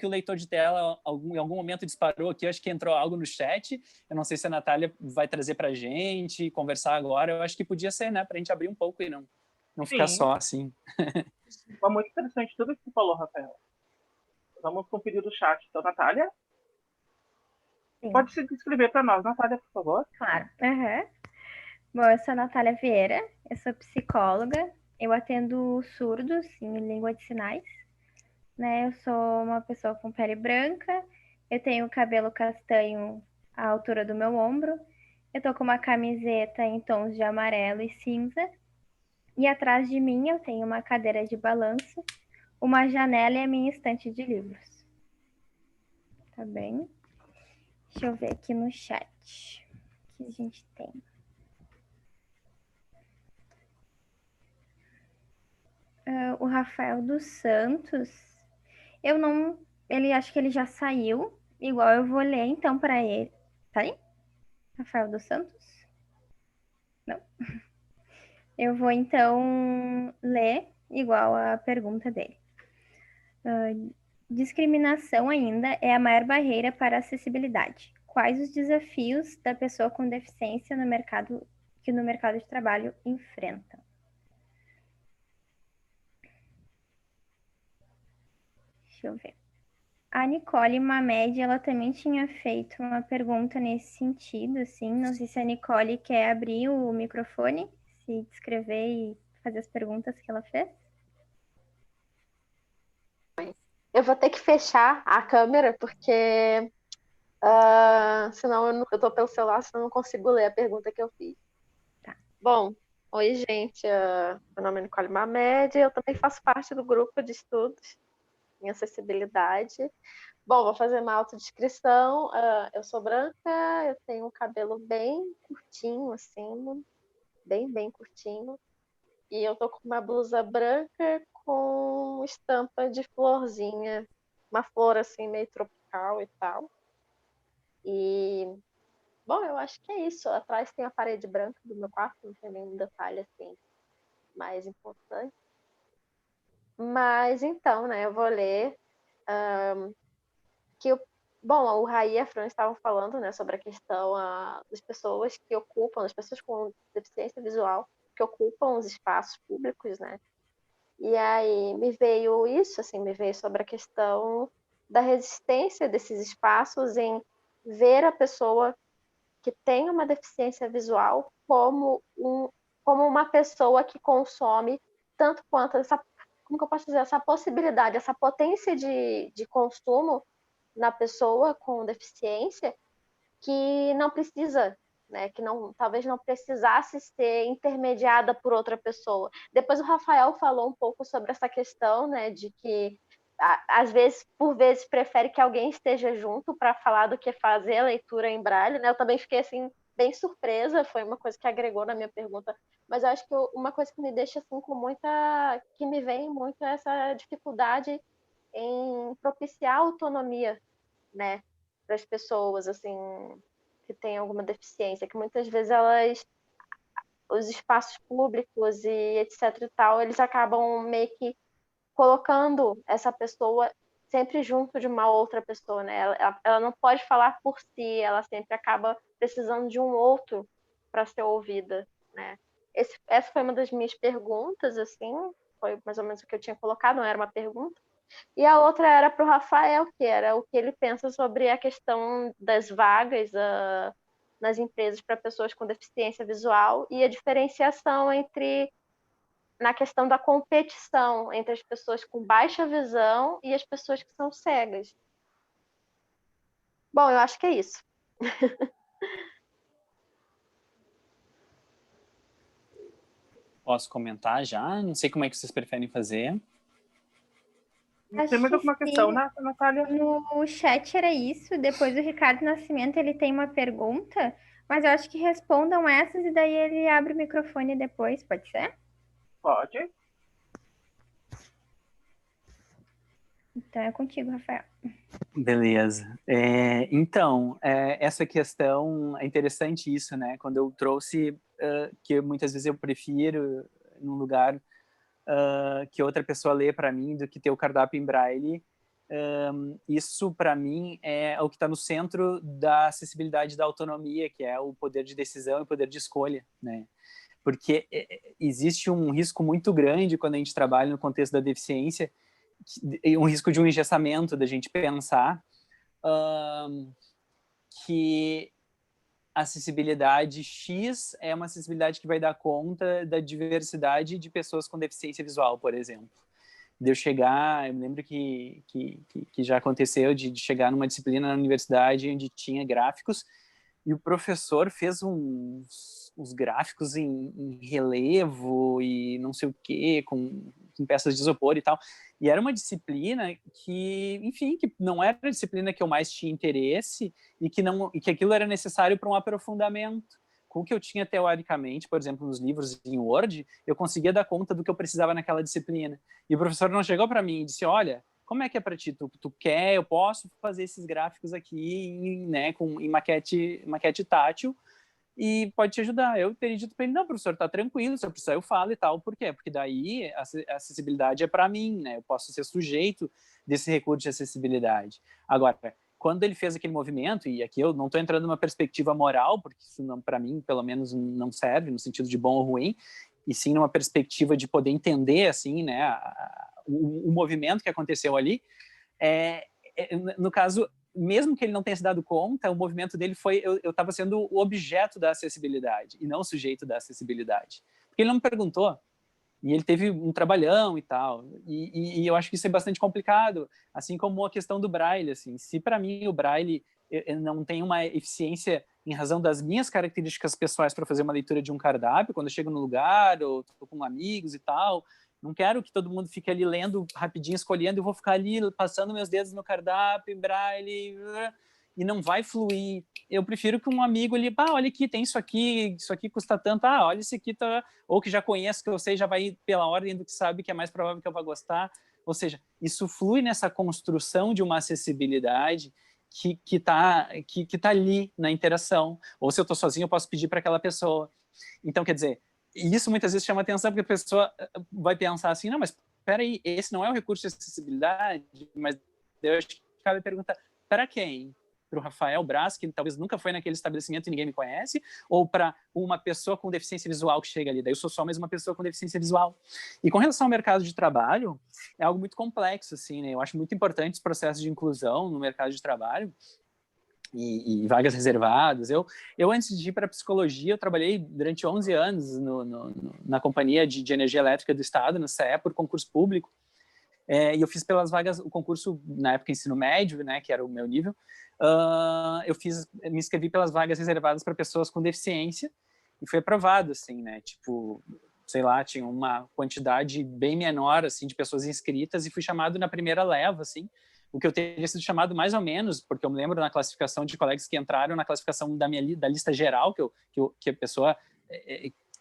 [SPEAKER 4] leitor de tela em algum momento disparou aqui, acho que entrou algo no chat, eu não sei se a Natália vai trazer para a gente, conversar agora, eu acho que podia ser, né, para a gente abrir um pouco e não ficar só assim.
[SPEAKER 1] Foi muito interessante tudo isso que você falou, Rafael. Vamos conferir o chat. Então, Natália? Sim. Pode se descrever para nós, Natália, por favor?
[SPEAKER 2] Claro. Uhum. Bom, eu sou a Natália Vieira, eu sou psicóloga, eu atendo surdos em língua de sinais, né? Eu sou uma pessoa com pele branca, eu tenho cabelo castanho à altura do meu ombro, eu tô com uma camiseta em tons de amarelo e cinza, e atrás de mim eu tenho uma cadeira de balanço, uma janela e a minha estante de livros. Tá bem? Deixa eu ver aqui no chat o que a gente tem. O Rafael dos Santos, eu não, ele acho que ele já saiu, igual eu vou ler então para ele. Tá aí? Rafael dos Santos? Não. Eu vou então ler igual a pergunta dele. Discriminação ainda é a maior barreira para a acessibilidade. Quais os desafios da pessoa com deficiência no mercado de trabalho enfrenta? Deixa eu ver. A Nicole Mamed, ela também tinha feito uma pergunta nesse sentido, assim. Não sei se a Nicole quer abrir o microfone, se descrever e fazer as perguntas que ela fez.
[SPEAKER 5] Eu vou ter que fechar a câmera, porque senão eu tô pelo celular, senão eu não consigo ler a pergunta que eu fiz.
[SPEAKER 2] Tá.
[SPEAKER 5] Bom, oi, gente. Meu nome é Nicole Mamed, eu também faço parte do grupo de estudos em acessibilidade. Bom, vou fazer uma autodescrição. Eu sou branca, eu tenho um cabelo bem curtinho, assim, bem curtinho. E eu tô com uma blusa branca com estampa de florzinha, uma flor assim meio tropical e tal. E, bom, eu acho que é isso. Atrás tem a parede branca do meu quarto, não tem nenhum detalhe assim mais importante. Mas então, né, eu vou ler bom, o Raí e a Fran estavam falando, né, sobre a questão das pessoas que ocupam, das pessoas com deficiência visual que ocupam os espaços públicos, né? E aí me veio isso, assim, me veio sobre a questão da resistência desses espaços em ver a pessoa que tem uma deficiência visual como uma pessoa que consome tanto quanto como que eu posso dizer, essa possibilidade, essa potência de consumo na pessoa com deficiência que não precisa, né, que não, talvez não precisasse ser intermediada por outra pessoa. Depois o Rafael falou um pouco sobre essa questão, né, de que às vezes, por vezes, prefere que alguém esteja junto para falar do que fazer a leitura em braille, né? Eu também fiquei assim bem surpresa, foi uma coisa que agregou na minha pergunta, mas eu acho que uma coisa que me deixa assim com muita, que me vem muito é essa dificuldade em propiciar autonomia, né, para as pessoas assim que têm alguma deficiência, que muitas vezes elas, os espaços públicos e etc e tal, eles acabam meio que colocando essa pessoa sempre junto de uma outra pessoa, né? Ela não pode falar por si, ela sempre acaba precisando de um outro para ser ouvida, né? Essa foi uma das minhas perguntas, assim, foi mais ou menos o que eu tinha colocado, não era uma pergunta. E a outra era para o Rafael, que era o que ele pensa sobre a questão das vagas nas empresas para pessoas com deficiência visual e a diferenciação entre na questão da competição entre as pessoas com baixa visão e as pessoas que são cegas. Bom, eu acho que é isso.
[SPEAKER 4] Posso comentar já? Não sei como é que vocês preferem fazer.
[SPEAKER 1] Tem mais alguma questão, né, Natália?
[SPEAKER 2] No chat era isso. Depois o Ricardo Nascimento, ele tem uma pergunta, mas eu acho que respondam essas e daí ele abre o microfone depois, pode ser?
[SPEAKER 1] Pode.
[SPEAKER 2] Então é contigo, Rafael.
[SPEAKER 4] Beleza. Então, essa questão, é interessante isso, né? Quando eu trouxe que muitas vezes eu prefiro num lugar que outra pessoa lê para mim do que ter o cardápio em braille, isso para mim é o que está no centro da acessibilidade da autonomia, que é o poder de decisão e o poder de escolha, né? Porque existe um risco muito grande quando a gente trabalha no contexto da deficiência, um risco de um engessamento, da gente pensar que a acessibilidade X é uma acessibilidade que vai dar conta da diversidade de pessoas com deficiência visual, por exemplo. De eu chegar, eu me lembro que já aconteceu de chegar numa disciplina na universidade onde tinha gráficos e o professor fez uns gráficos em relevo e não sei o quê, com peças de isopor e tal. E era uma disciplina que, enfim, que não era a disciplina que eu mais tinha interesse e que aquilo era necessário para um aprofundamento. Com o que eu tinha teoricamente, por exemplo, nos livros em Word, eu conseguia dar conta do que eu precisava naquela disciplina. E o professor não chegou para mim e disse, olha, como é que é para ti? Tu quer? Eu posso fazer esses gráficos aqui em maquete tátil e pode te ajudar. Eu teria dito para ele, não, professor, tá tranquilo, se eu precisar eu falo e tal. Por quê? Porque daí a acessibilidade é para mim, né? Eu posso ser sujeito desse recurso de acessibilidade. Agora, quando ele fez aquele movimento, e aqui eu não estou entrando numa perspectiva moral, porque isso para mim, pelo menos, não serve no sentido de bom ou ruim, e sim numa perspectiva de poder entender, assim, né, o movimento que aconteceu ali, no caso, mesmo que ele não tenha se dado conta, o movimento dele foi, eu estava sendo o objeto da acessibilidade, e não o sujeito da acessibilidade. Porque ele não me perguntou, e ele teve um trabalhão e tal, e eu acho que isso é bastante complicado, assim como a questão do Braille, assim, se para mim o Braille não tem uma eficiência em razão das minhas características pessoais para fazer uma leitura de um cardápio, quando eu chego no lugar, ou estou com amigos e tal, não quero que todo mundo fique ali lendo rapidinho, escolhendo, eu vou ficar ali passando meus dedos no cardápio, Braille, e não vai fluir. Eu prefiro que um amigo ali, olha aqui, tem isso aqui custa tanto, olha esse aqui, ou que já conheço, que eu sei, já vai pela ordem do que sabe, que é mais provável que eu vá gostar. Ou seja, isso flui nessa construção de uma acessibilidade que tá ali na interação. Ou se eu estou sozinho, eu posso pedir para aquela pessoa. Então, quer dizer, isso muitas vezes chama atenção, porque a pessoa vai pensar assim, não, mas espera aí, esse não é o recurso de acessibilidade, mas eu acho que cabe perguntar, para quem? Para o Rafael Braz, que talvez nunca foi naquele estabelecimento e ninguém me conhece, ou para uma pessoa com deficiência visual que chega ali, daí eu sou só mais uma pessoa com deficiência visual. E com relação ao mercado de trabalho, é algo muito complexo, assim, né? Eu acho muito importante os processos de inclusão no mercado de trabalho, e vagas reservadas. Eu antes de ir para psicologia, eu trabalhei durante 11 anos na Companhia de Energia Elétrica do Estado, no CE, por concurso público. E eu fiz pelas vagas, o concurso, na época, ensino médio, né, que era o meu nível, me inscrevi pelas vagas reservadas para pessoas com deficiência e fui aprovado, assim, né, tipo, sei lá, tinha uma quantidade bem menor, assim, de pessoas inscritas e fui chamado na primeira leva, assim, o que eu teria sido chamado mais ou menos, porque eu me lembro na classificação de colegas que entraram na classificação da lista geral, que a pessoa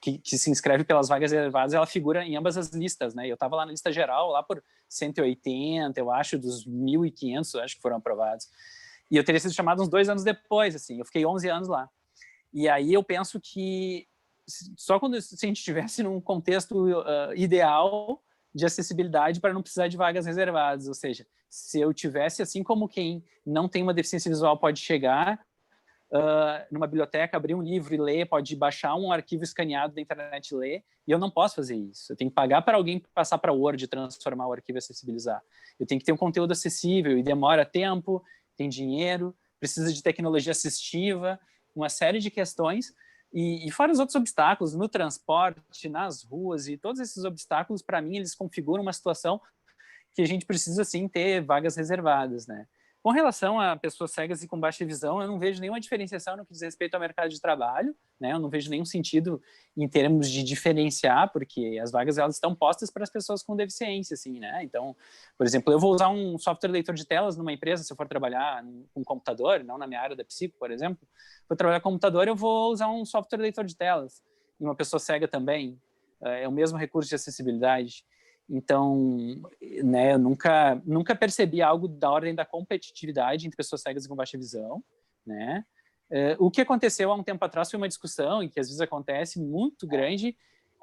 [SPEAKER 4] que se inscreve pelas vagas reservadas, ela figura em ambas as listas, né? Eu estava lá na lista geral, lá por 180, eu acho, dos 1.500, acho que foram aprovados. E eu teria sido chamado uns 2 anos depois, assim, eu fiquei 11 anos lá. E aí eu penso que só quando se a gente estivesse num contexto ideal de acessibilidade para não precisar de vagas reservadas, ou seja, se eu tivesse, assim como quem não tem uma deficiência visual pode chegar numa biblioteca, abrir um livro e ler, pode baixar um arquivo escaneado da internet e ler, e eu não posso fazer isso. Eu tenho que pagar para alguém passar para Word e transformar o arquivo e acessibilizar. Eu tenho que ter um conteúdo acessível e demora tempo, tem dinheiro, precisa de tecnologia assistiva, uma série de questões, e fora os outros obstáculos, no transporte, nas ruas, e todos esses obstáculos, para mim, eles configuram uma situação que a gente precisa, sim, ter vagas reservadas, né? Com relação a pessoas cegas e com baixa visão, eu não vejo nenhuma diferenciação no que diz respeito ao mercado de trabalho, né? Eu não vejo nenhum sentido em termos de diferenciar, porque as vagas elas estão postas para as pessoas com deficiência, assim, né? Então, por exemplo, eu vou usar um software leitor de telas numa empresa, se eu for trabalhar com computador, não na minha área da psico, por exemplo, for trabalhar com computador, eu vou usar um software leitor de telas. E uma pessoa cega também, é o mesmo recurso de acessibilidade. Então, né, eu nunca percebi algo da ordem da competitividade entre pessoas cegas e com baixa visão, né? O que aconteceu há um tempo atrás foi uma discussão, e que às vezes acontece, muito grande,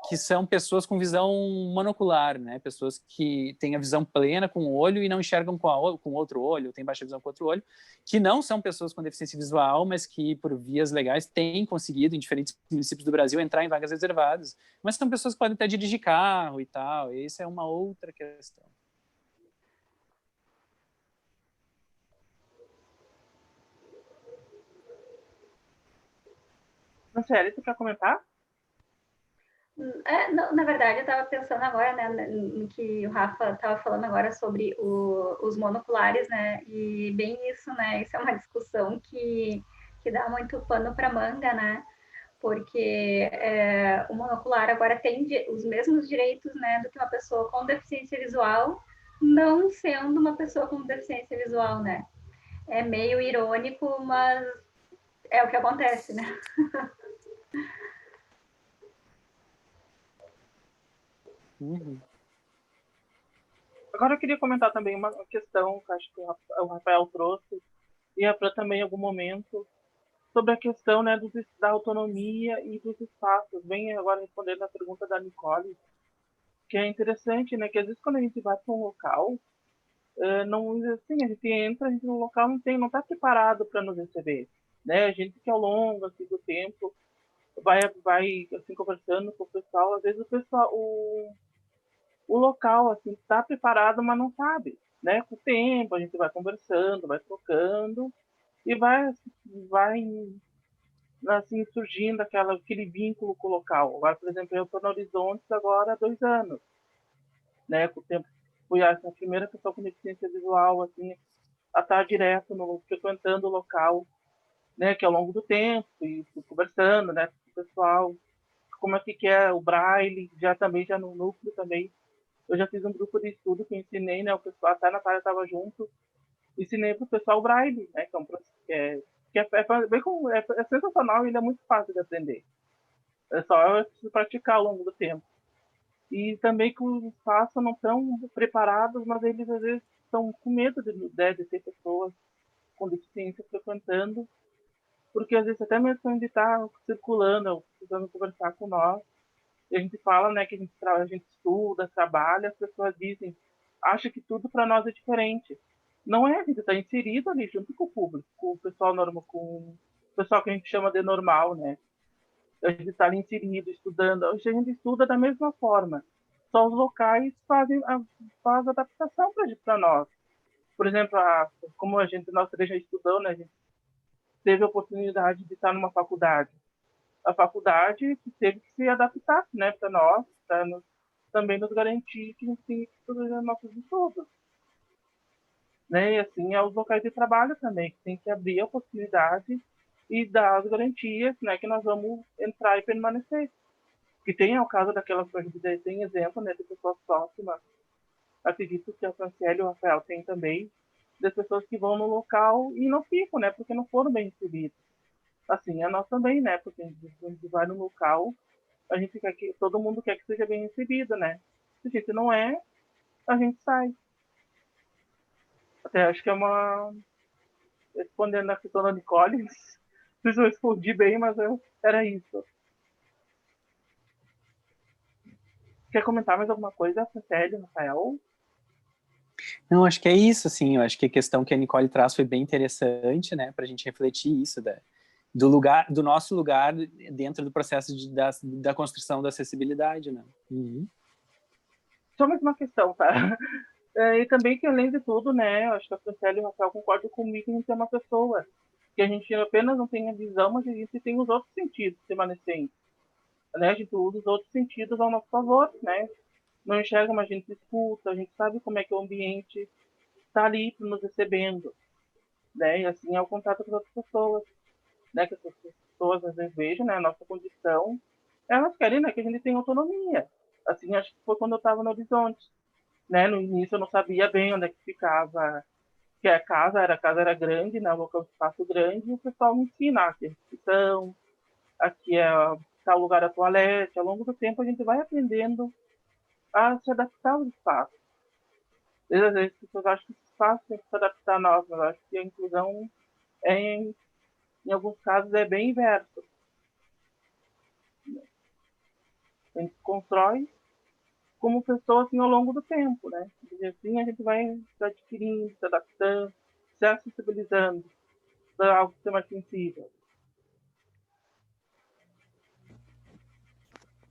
[SPEAKER 4] que são pessoas com visão monocular, né? Pessoas que têm a visão plena com o olho e não enxergam com outro olho, têm baixa visão com outro olho, que não são pessoas com deficiência visual, mas que, por vias legais, têm conseguido, em diferentes municípios do Brasil, entrar em vagas reservadas. Mas são pessoas que podem até dirigir carro e tal, e isso é uma outra questão.
[SPEAKER 1] Franciele, tu quer comentar?
[SPEAKER 3] Não, na verdade, eu estava pensando agora, né, no que o Rafa estava falando agora sobre os monoculares, né, e bem isso, né, isso é uma discussão que dá muito pano para manga, né, porque o monocular agora tem os mesmos direitos, né, do que uma pessoa com deficiência visual, não sendo uma pessoa com deficiência visual, né. É meio irônico, mas é o que acontece, né.
[SPEAKER 4] Uhum.
[SPEAKER 1] Agora eu queria comentar também uma questão que acho que o Rafael trouxe, e a Fran também em algum momento, sobre a questão, né, da autonomia e dos espaços. Bem, agora respondendo a pergunta da Nicole, que é interessante, né, que às vezes quando a gente vai para um local, não, assim, a gente entra, a gente no local não está preparado para nos receber, né? A gente que ao longo assim, do tempo vai assim conversando com o pessoal, às vezes o local assim está preparado, mas não sabe, né? Com o tempo a gente vai conversando, vai trocando e vai assim surgindo aquele vínculo com o local. Agora, por exemplo, eu estou no Horizonte agora há 2 anos, né? Com o tempo fui a primeira pessoa com deficiência visual assim a estar direto frequentando o local, né? Que ao longo do tempo e conversando, né? Com o pessoal, como é que é o Braille, já no núcleo também. Eu já fiz um grupo de estudo que eu ensinei, né? O pessoal, até a Natália estava junto, ensinei para o pessoal o Braille, né? Que é um processo é sensacional e ele é muito fácil de aprender. É só eu preciso praticar ao longo do tempo. E também que os espaços não estão preparados, mas eles às vezes estão com medo de ter pessoas com deficiência frequentando, porque às vezes até mesmo quando ele está circulando, precisando conversar com nós, e a gente fala, né, que a gente estuda, trabalha, as pessoas dizem, acha que tudo para nós é diferente. Não é, a gente está inserido ali junto com o público, com o pessoal normal, com o pessoal que a gente chama de normal, né? A gente está ali inserido, estudando, a gente estuda da mesma forma. Só os locais fazem faz adaptação para nós. Por exemplo, como nós três já estudou, né, a gente teve a oportunidade de estar numa faculdade. A faculdade teve que se adaptar, né, para nós, também nos garantir que a gente tem que fazer nossos estudos. Né? E assim, é os locais de trabalho também, que tem que abrir a possibilidade e dar as garantias, né, que nós vamos entrar e permanecer. Que tem o caso daquelas coisas, tem exemplo, né, de pessoas próximas, acredito que a Franciele e o Rafael tem também, das pessoas que vão no local e não ficam, né, porque não foram bem recebidos. Assim, a nós também, né, porque a gente vai no local, a gente quer que, todo mundo quer que seja bem recebido, né. Se a gente não é, a gente sai. Até acho que é uma... Respondendo a questão da Nicole, não sei se eu respondi bem, mas era isso. Quer comentar mais alguma coisa, Franciele, Rafael?
[SPEAKER 4] Não, acho que é isso, assim, eu acho que a questão que a Nicole traz foi bem interessante, né, para a gente refletir isso, do lugar, do nosso lugar dentro do processo da construção da acessibilidade, né. Uhum.
[SPEAKER 1] Só mais uma questão, tá? E também que, além de tudo, né, acho que a Franciele e o Rafael concordam comigo em ter uma pessoa que a gente apenas não tem a visão, mas a gente tem os outros sentidos permanecentes. Né? A gente usa os outros sentidos ao nosso favor, né? Não enxerga, mas a gente escuta, a gente sabe como é que o ambiente está ali nos recebendo, né? E assim é o contato com as outras pessoas, né? Que as pessoas às vezes vejam, né? A nossa condição, elas querem, né? Que a gente tenha autonomia. Assim, acho que foi quando eu estava no Horizonte, né? No início eu não sabia bem onde é que ficava, que a casa era grande, né? Um local de espaço grande, e o pessoal me ensina aqui a recepção, aqui é tal lugar a toalete. Ao longo do tempo a gente vai aprendendo a se adaptar ao espaço. Às vezes as pessoas acham que o espaço tem que se adaptar a nós, mas eu acho que a inclusão, em alguns casos, é bem inverso. A gente constrói como pessoa assim, ao longo do tempo, né? E assim a gente vai se adquirindo, se adaptando, se acessibilizando para algo ser mais sensível.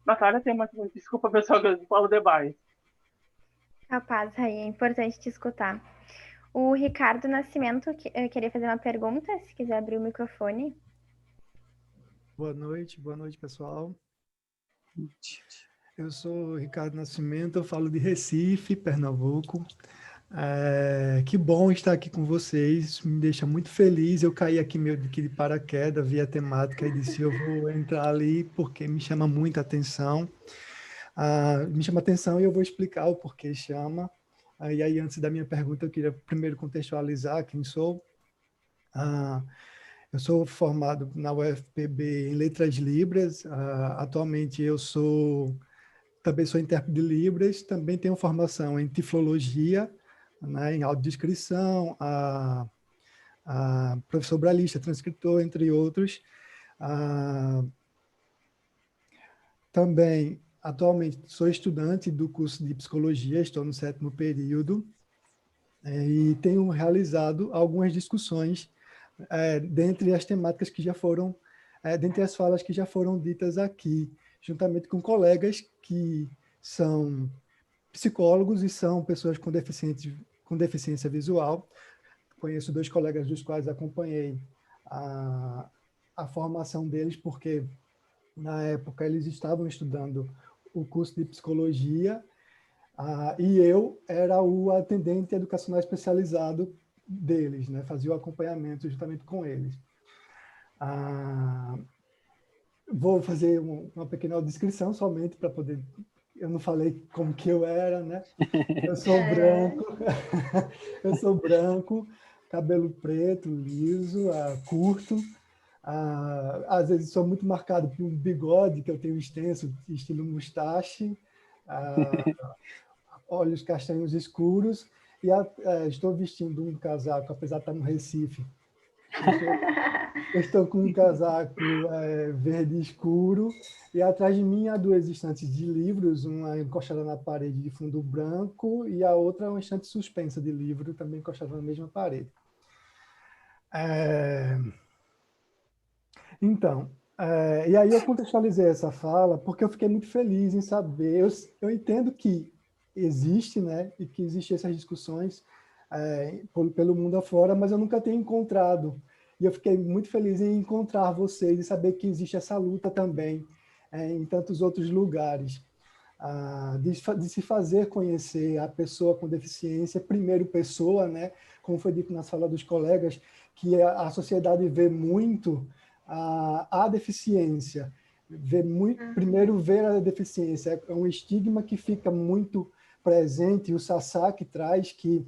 [SPEAKER 1] Natália, tem mais... Desculpa, pessoal, que eu falo demais.
[SPEAKER 2] Capaz, Raí, é importante te escutar. O Ricardo Nascimento queria fazer uma pergunta, se quiser abrir o microfone.
[SPEAKER 6] Boa noite, pessoal. Eu sou o Ricardo Nascimento, eu falo de Recife, Pernambuco. Que bom estar aqui com vocês, me deixa muito feliz. Eu caí aqui meio de paraquedas, vi a temática e disse, eu vou entrar ali porque me chama muita atenção. Me chama atenção e eu vou explicar o porquê chama. E aí, antes da minha pergunta, eu queria primeiro contextualizar quem sou. Eu sou formado na UFPB em Letras Libras. Atualmente eu também sou intérprete de Libras, também tenho formação em Tiflologia, né, em audiodescrição, professor braillista, transcritor, entre outros. Também, atualmente, sou estudante do curso de Psicologia, estou no 7º período, e tenho realizado algumas discussões dentre as temáticas que já foram, dentre as falas que já foram ditas aqui, juntamente com colegas que são psicólogos e são pessoas com deficiência visual. Conheço 2 colegas dos quais acompanhei a formação deles, porque na época eles estavam estudando o curso de psicologia, e eu era o atendente educacional especializado deles, né? Fazia o acompanhamento justamente com eles. Vou fazer uma pequena descrição somente para poder... Eu não falei como que eu era, né? Eu sou branco, eu sou branco, cabelo preto, liso, curto. Às vezes sou muito marcado por um bigode que eu tenho extenso, estilo mustache, olhos castanhos escuros, e estou vestindo um casaco, apesar de estar no Recife. Eu estou com um casaco verde escuro, e atrás de mim há 2 estantes de livros, uma encostada na parede de fundo branco, e a outra uma estante suspensa de livro, também encostada na mesma parede. Então, e aí eu contextualizei essa fala porque eu fiquei muito feliz em saber, eu entendo que existe, né, e que existem essas discussões pelo mundo afora, mas eu nunca tenho encontrado. E eu fiquei muito feliz em encontrar vocês e saber que existe essa luta também em tantos outros lugares. de se fazer conhecer a pessoa com deficiência, primeiro pessoa, né? Como foi dito na sala dos colegas, que a sociedade vê muito a deficiência, primeiro ver a deficiência, é um estigma que fica muito presente, o Sassá que traz que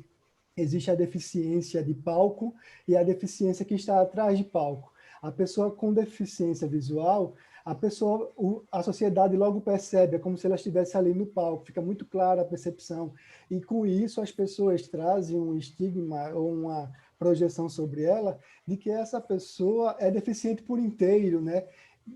[SPEAKER 6] existe a deficiência de palco e a deficiência que está atrás de palco. A pessoa com deficiência visual, a sociedade logo percebe, é como se ela estivesse ali no palco, fica muito clara a percepção. E com isso as pessoas trazem um estigma ou uma projeção sobre ela de que essa pessoa é deficiente por inteiro, né?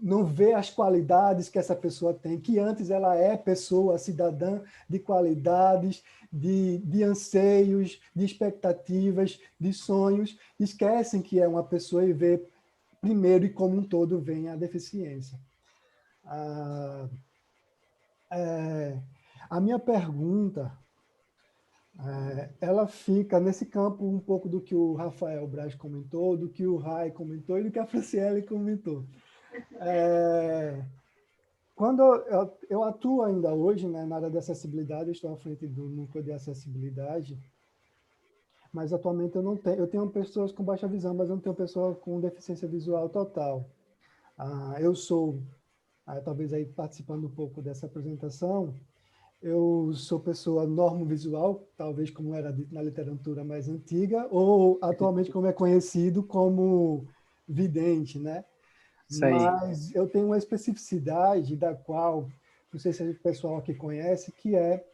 [SPEAKER 6] Não vê as qualidades que essa pessoa tem, que antes ela é pessoa, cidadã de qualidades, de anseios, de expectativas, de sonhos, esquecem que é uma pessoa e vê primeiro e como um todo vem a deficiência. A minha pergunta, ela fica nesse campo um pouco do que o Rafael Braz comentou, do que o Rai comentou e do que a Franciele comentou. Quando eu atuo ainda hoje, né, na área de acessibilidade, eu estou à frente do núcleo de acessibilidade, mas atualmente eu tenho pessoas com baixa visão, mas eu não tenho pessoa com deficiência visual total. Eu sou, talvez aí participando um pouco dessa apresentação, eu sou pessoa normovisual, talvez como era dito na literatura mais antiga, ou atualmente como é conhecido como vidente, né? Mas eu tenho uma especificidade da qual, não sei se o pessoal aqui conhece, que é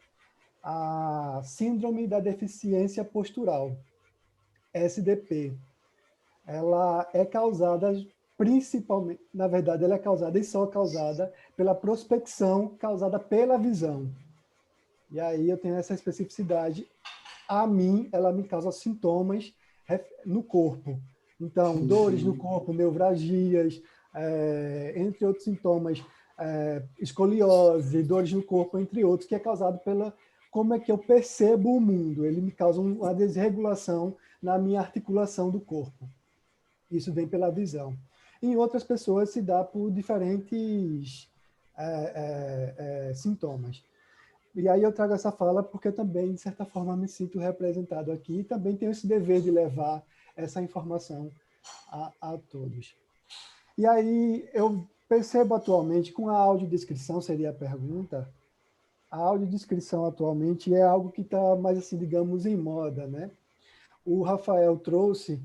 [SPEAKER 6] a Síndrome da Deficiência Postural, SDP. Ela é causada principalmente, na verdade, ela é causada e só causada pela prospecção causada pela visão. E aí eu tenho essa especificidade. A mim, ela me causa sintomas no corpo. Então, dores no corpo, neuralgias, entre outros sintomas, escoliose, dores no corpo, entre outros, que é causado pela como é que eu percebo o mundo. Ele me causa uma desregulação na minha articulação do corpo. Isso vem pela visão. Em outras pessoas se dá por diferentes sintomas. E aí eu trago essa fala porque eu também, de certa forma, me sinto representado aqui e também tenho esse dever de levar essa informação a todos. E aí eu percebo atualmente, com a audiodescrição, seria a pergunta, a audiodescrição atualmente é algo que está mais, assim, digamos, em moda, né? O Rafael trouxe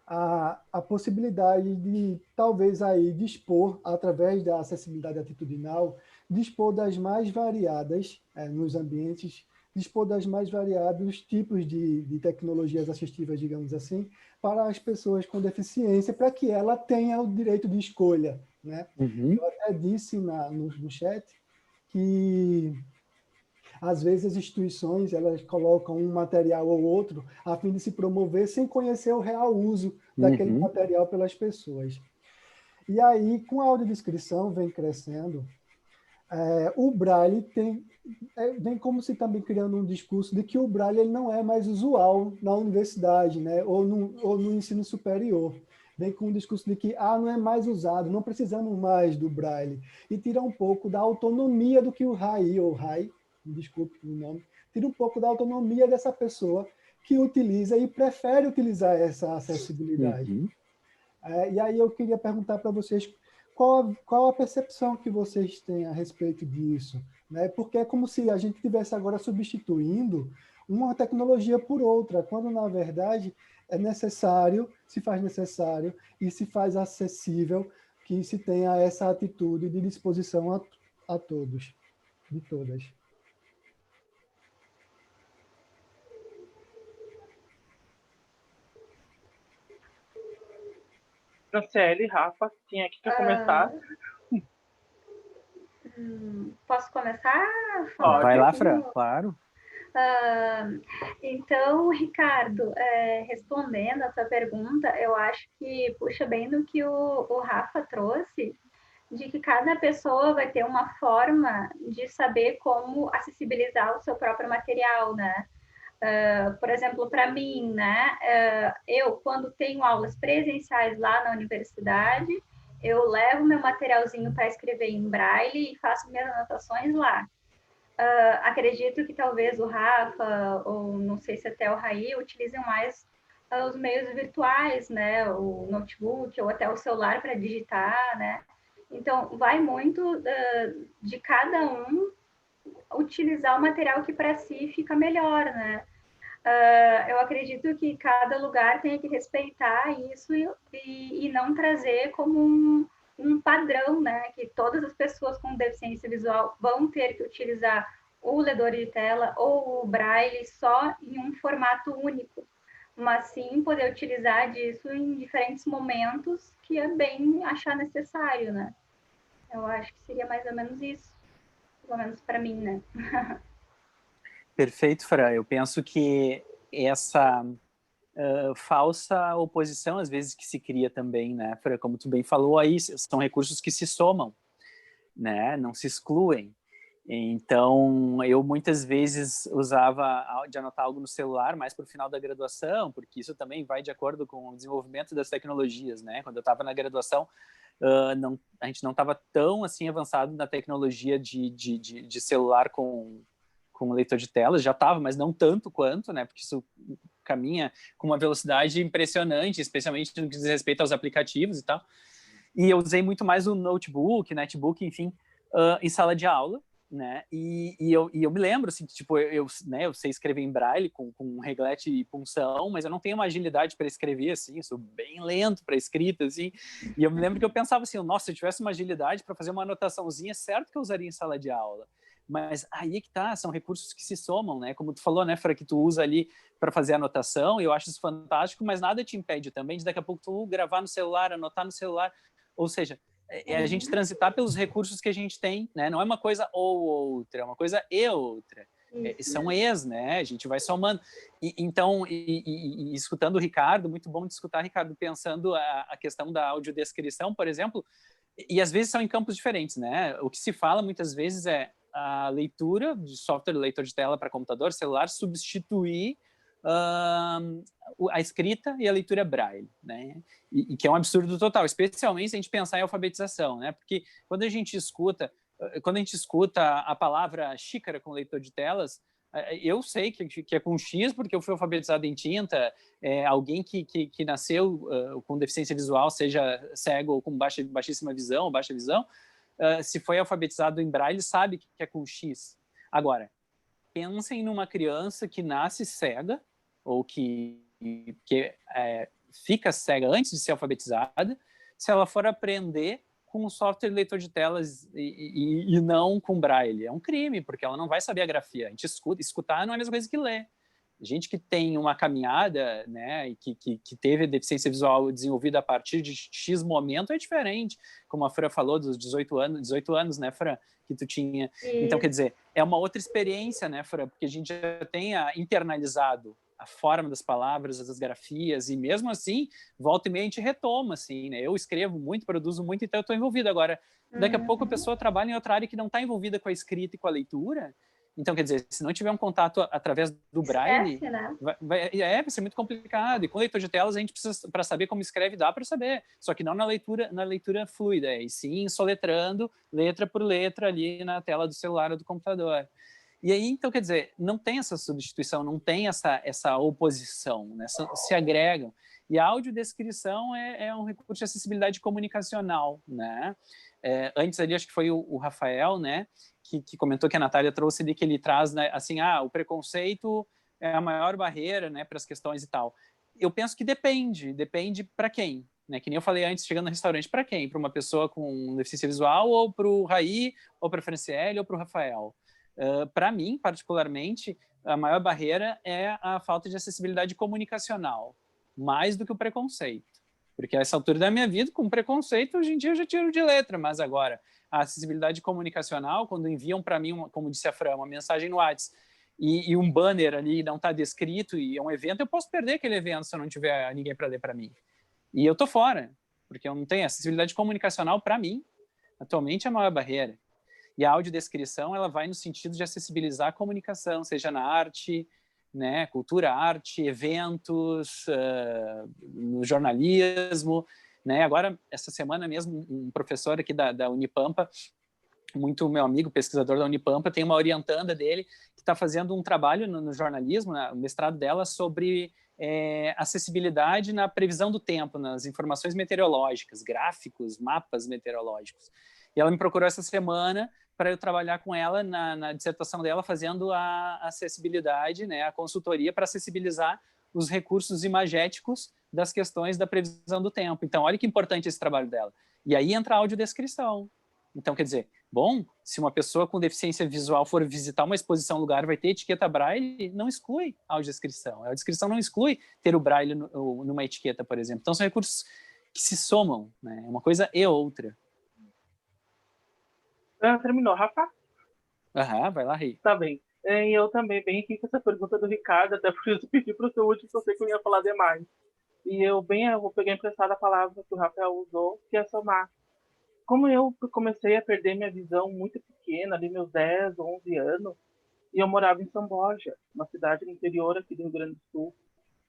[SPEAKER 6] a possibilidade de, talvez, aí dispor, através da acessibilidade atitudinal, dispor das mais variadas, nos ambientes, dispor das mais variados tipos de tecnologias assistivas, digamos assim, para as pessoas com deficiência, para que ela tenha o direito de escolha, né? Eu até disse no chat que às vezes as instituições elas colocam um material ou outro a fim de se promover sem conhecer o real uso daquele material pelas pessoas. E aí, com a audiodescrição vem crescendo, o Braille vem como se também criando um discurso de que o Braille ele não é mais usual na universidade, né? ou no ensino superior. Vem com um discurso de que não é mais usado, não precisamos mais do Braille. E tira um pouco da autonomia do que o Rai, desculpe o nome, tira um pouco da autonomia dessa pessoa que utiliza e prefere utilizar essa acessibilidade. E aí eu queria perguntar para vocês qual a percepção que vocês têm a respeito disso, né? Porque é como se a gente estivesse agora substituindo uma tecnologia por outra, quando na verdade é necessário, se faz necessário e se faz acessível que se tenha essa atitude de disposição a todos, de todas.
[SPEAKER 1] Franciele, Rafa, quem é que quer começar?
[SPEAKER 3] Posso começar?
[SPEAKER 4] Vai lá, Fran, claro.
[SPEAKER 3] Então, Ricardo, respondendo a sua pergunta, eu acho que puxa bem do que o Rafa trouxe, de que cada pessoa vai ter uma forma de saber como acessibilizar o seu próprio material, né? Por exemplo, para mim, né? Eu, quando tenho aulas presenciais lá na universidade, eu levo meu materialzinho para escrever em braille e faço minhas anotações lá. acredito que talvez o Rafa, ou não sei se até o Raí, utilizem mais os meios virtuais, né? O notebook ou até o celular para digitar, né? Então, vai muito de cada um utilizar o material que para si fica melhor, né? Eu acredito que cada lugar tem que respeitar isso e não trazer como um padrão, né? Que todas as pessoas com deficiência visual vão ter que utilizar o ledor de tela ou o braille só em um formato único, mas sim poder utilizar disso em diferentes momentos que é bem achar necessário, né? Eu acho que seria mais ou menos isso, pelo menos para mim, né?
[SPEAKER 4] Perfeito, Fran. Eu penso que essa falsa oposição, às vezes, que se cria também, né, Fran? Como tu bem falou aí, são recursos que se somam, né? Não se excluem. Então, eu muitas vezes usava de anotar algo no celular mais para o final da graduação, porque isso também vai de acordo com o desenvolvimento das tecnologias, né? Quando eu estava na graduação, a gente não estava tão assim avançado na tecnologia de celular com leitor de telas, já estava, mas não tanto quanto, né? Porque isso caminha com uma velocidade impressionante, especialmente no que diz respeito aos aplicativos e tal. E eu usei muito mais o notebook, netbook, enfim, em sala de aula, né? E eu me lembro, assim, que, tipo, eu sei escrever em braille com reglete e punção, mas eu não tenho uma agilidade para escrever, assim, eu sou bem lento para escrita, assim. E eu me lembro que eu pensava assim, nossa, se eu tivesse uma agilidade para fazer uma anotaçãozinha, certo que eu usaria em sala de aula. Mas aí é que tá, são recursos que se somam, né? Como tu falou, né, Fra, que tu usa ali para fazer anotação, e eu acho isso fantástico, mas nada te impede também de daqui a pouco tu gravar no celular, anotar no celular, ou seja, é a gente transitar pelos recursos que a gente tem, né? Não é uma coisa ou outra, é uma coisa e outra. São es, né? A gente vai somando. Então, escutando o Ricardo, muito bom de escutar, Ricardo, pensando a questão da audiodescrição, por exemplo, e às vezes são em campos diferentes, né? O que se fala muitas vezes é a leitura de software, leitor de tela para computador, celular, substituir a escrita e a leitura braille, né? E que é um absurdo total, especialmente se a gente pensar em alfabetização, né? Porque quando a gente escuta a palavra xícara com leitor de telas, eu sei que é com X, porque eu fui alfabetizado em tinta. Alguém que nasceu com deficiência visual, seja cego ou com baixíssima visão ou baixa visão, se foi alfabetizado em braille, sabe que é com X. Agora, pensem numa criança que nasce cega ou que fica cega antes de ser alfabetizada, se ela for aprender com um software leitor de telas e não com braille. É um crime, porque ela não vai saber a grafia. A gente escutar não é a mesma coisa que ler. Gente que tem uma caminhada, né, e que teve deficiência visual desenvolvida a partir de X momento é diferente. Como a Fran falou, dos 18 anos, né, Fran, que tu tinha. Então, quer dizer, é uma outra experiência, né, Fran, porque a gente já tem internalizado a forma das palavras, das grafias, e mesmo assim, volta e meia a gente retoma, assim, né? Eu escrevo muito, produzo muito, então eu estou envolvido. Agora, daqui a pouco a pessoa trabalha em outra área que não está envolvida com a escrita e com a leitura. Então, quer dizer, se não tiver um contato através do braille,
[SPEAKER 3] né?
[SPEAKER 4] vai ser muito complicado. E com leitor de telas, a gente precisa, para saber como escreve, dá para saber. Só que não na leitura fluida, e sim soletrando letra por letra ali na tela do celular ou do computador. E aí, então, quer dizer, não tem essa substituição, não tem essa oposição, né? Se agregam. E a audiodescrição é um recurso de acessibilidade comunicacional, né? Antes ali, acho que foi o Rafael, né, que comentou que a Natália trouxe ali, que ele traz, né, assim, o preconceito é a maior barreira, né, para as questões e tal. Eu penso que depende para quem, né? Que nem eu falei antes, chegando no restaurante, para quem? Para uma pessoa com deficiência visual, ou para o Raí, ou para a Franciele, ou para o Rafael? Para mim, particularmente, a maior barreira é a falta de acessibilidade comunicacional, mais do que o preconceito. Porque a essa altura da minha vida, com preconceito, hoje em dia eu já tiro de letra, mas agora, a acessibilidade comunicacional, quando enviam para mim, como disse a Fran, uma mensagem no WhatsApp, e um banner ali não está descrito, e é um evento, eu posso perder aquele evento se eu não tiver ninguém para ler para mim. E eu tô fora, porque eu não tenho acessibilidade comunicacional. Para mim, atualmente é a maior barreira. E a audiodescrição, ela vai no sentido de acessibilizar a comunicação, seja na arte, né, cultura, arte, eventos, no jornalismo, né? Agora, essa semana mesmo, um professor aqui da Unipampa muito meu amigo, pesquisador da Unipampa, tem uma orientanda dele que está fazendo um trabalho no jornalismo, o mestrado dela, sobre acessibilidade na previsão do tempo, nas informações meteorológicas, gráficos, mapas meteorológicos. E ela me procurou essa semana para eu trabalhar com ela na dissertação dela, fazendo a acessibilidade, né, a consultoria para acessibilizar os recursos imagéticos das questões da previsão do tempo. Então, olha que importante esse trabalho dela. E aí entra a audiodescrição. Então, quer dizer, bom, se uma pessoa com deficiência visual for visitar uma exposição, lugar, vai ter etiqueta braille, não exclui a audiodescrição. A audiodescrição não exclui ter o braille numa etiqueta, por exemplo. Então, são recursos que se somam, né? Uma coisa e outra.
[SPEAKER 1] Terminou, Rafa?
[SPEAKER 4] Vai lá, Rei.
[SPEAKER 1] Tá bem. Eu também, bem aqui com essa pergunta do Ricardo, até por isso pedi para o seu último, porque eu sei que eu ia falar demais. E eu vou pegar emprestada a palavra que o Rafael usou, que é somar. Como eu comecei a perder minha visão muito pequena, ali meus 10, 11 anos, e eu morava em São Borja, uma cidade no interior aqui do Rio Grande do Sul,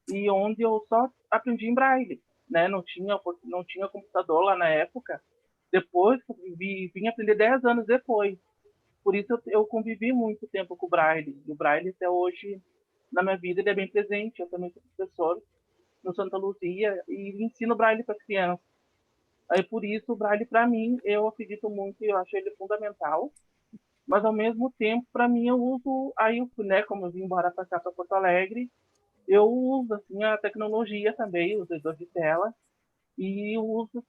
[SPEAKER 1] e onde eu só aprendi em braille, né? Não tinha computador lá na época. Depois, vim aprender 10 anos depois. Por isso eu convivi muito tempo com o braille. E o braille até hoje, na minha vida, ele é bem presente. Eu também sou professor no Santa Luzia e ensino braille para crianças. Aí por isso o braille para mim eu acredito muito e eu acho ele fundamental, mas ao mesmo tempo para mim eu uso aí, né, como eu vim embora para cá, para Porto Alegre, eu uso assim a tecnologia também, os editores de tela, e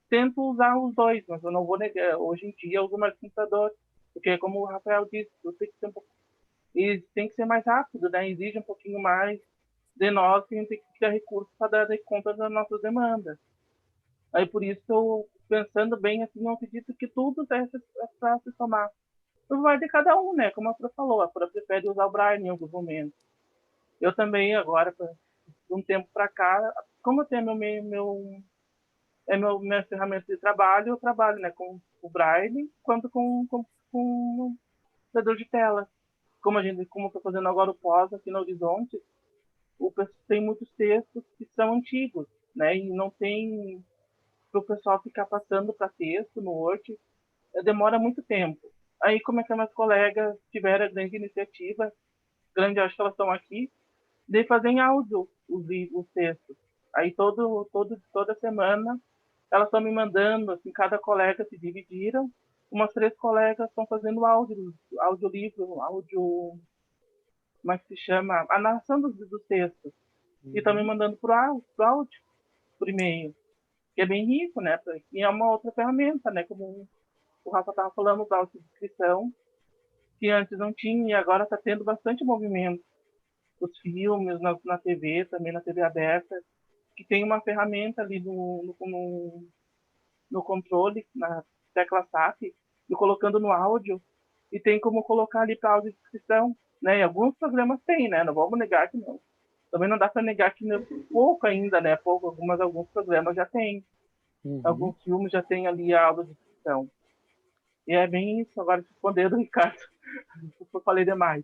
[SPEAKER 1] tento usar os dois, mas eu não vou negar, hoje em dia eu uso mais computador, porque como o Rafael disse, tem que ser mais rápido, né, exige um pouquinho mais de nós, que a gente tem que ter recursos para dar conta das nossas demandas. Aí por isso, eu, pensando bem, assim, eu acredito que tudo deve para se somar. Tudo vai de cada um, né? Como a Fran falou, a Fran prefere usar o braille em alguns momentos. Eu também, agora, de um tempo para cá, como eu tenho minha ferramenta de trabalho, eu trabalho, né, com o braille, quanto com o computador de tela. Como eu estou fazendo agora o pós aqui no Horizonte, tem muitos textos que são antigos, né? E não tem para o pessoal ficar passando para texto no Word, demora muito tempo. Aí, como é que minhas colegas tiveram a grande iniciativa, acho que elas estão aqui, de fazer em áudio os textos. Aí, toda semana, elas estão me mandando, assim, cada colega se dividiram, umas 3 colegas estão fazendo audiolivro, como é que se chama? A narração dos textos. E estão me mandando por áudio, por e-mail, que é bem rico, né? E é uma outra ferramenta, né? Como o Rafa estava falando da audiodescrição, que antes não tinha e agora está tendo bastante movimento. Os filmes na TV, também na TV aberta, que tem uma ferramenta ali no controle, na tecla SAP, e colocando no áudio, e tem como colocar ali para audiodescrição, né? E alguns programas tem, né? Não vamos negar que não. Também não dá para negar que não, pouco ainda, né? Alguns programas já tem. Alguns filmes já tem ali a audiodescrição. E é bem isso, agora respondendo, Ricardo, eu falei demais.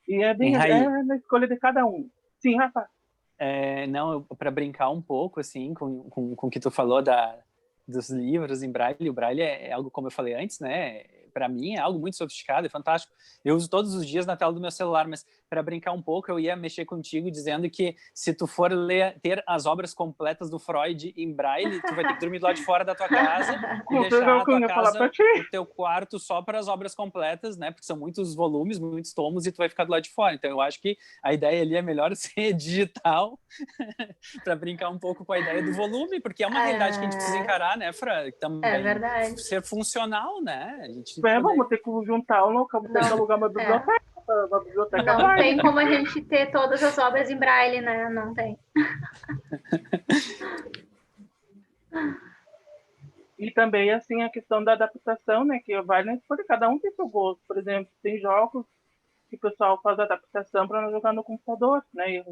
[SPEAKER 1] E é bem na escolha de cada um. Sim, Rafa?
[SPEAKER 4] Não, para brincar um pouco, assim, com o que tu falou dos livros em braille, o braille é algo, como eu falei antes, né? Para mim é algo muito sofisticado, é fantástico. Eu uso todos os dias na tela do meu celular, mas para brincar um pouco, eu ia mexer contigo dizendo que se tu for ter as obras completas do Freud em braille, tu vai ter que dormir do lado de fora da tua casa e deixar a tua casa, o teu quarto só para as obras completas, né? Porque são muitos volumes, muitos tomos e tu vai ficar do lado de fora. Então eu acho que a ideia ali é melhor ser digital para brincar um pouco com a ideia do volume, porque é uma realidade que a gente precisa encarar, né, Fran? Também
[SPEAKER 3] é verdade.
[SPEAKER 4] Ser funcional, né? A gente
[SPEAKER 1] vamos ter que juntar vamos ter que alugar uma biblioteca. Uma biblioteca
[SPEAKER 3] não tem como a gente ter todas as obras em braille, né? Não tem.
[SPEAKER 1] E também, assim, a questão da adaptação, né? Que vai na escolha, cada um tem seu gosto. Por exemplo, tem jogos que o pessoal faz adaptação para não jogar no computador, né?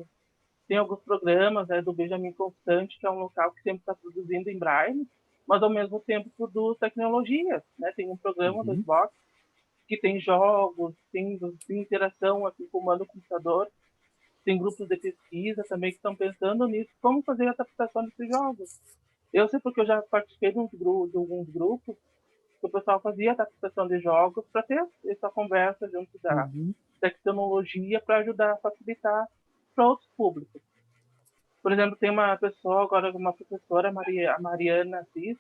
[SPEAKER 1] Tem alguns programas, né, do Benjamin Constant, que é um local que sempre está produzindo em braille, mas ao mesmo tempo produz tecnologias, né? Tem um programa do Xbox que tem jogos, tem interação assim, comando computador, tem grupos de pesquisa também que estão pensando nisso, como fazer a adaptação desses jogos. Eu sei porque eu já participei de alguns grupos O pessoal fazia adaptação de jogos para ter essa conversa junto da tecnologia para ajudar a facilitar para outros públicos. Por exemplo, tem uma pessoa, agora uma professora, a Mariana Assis,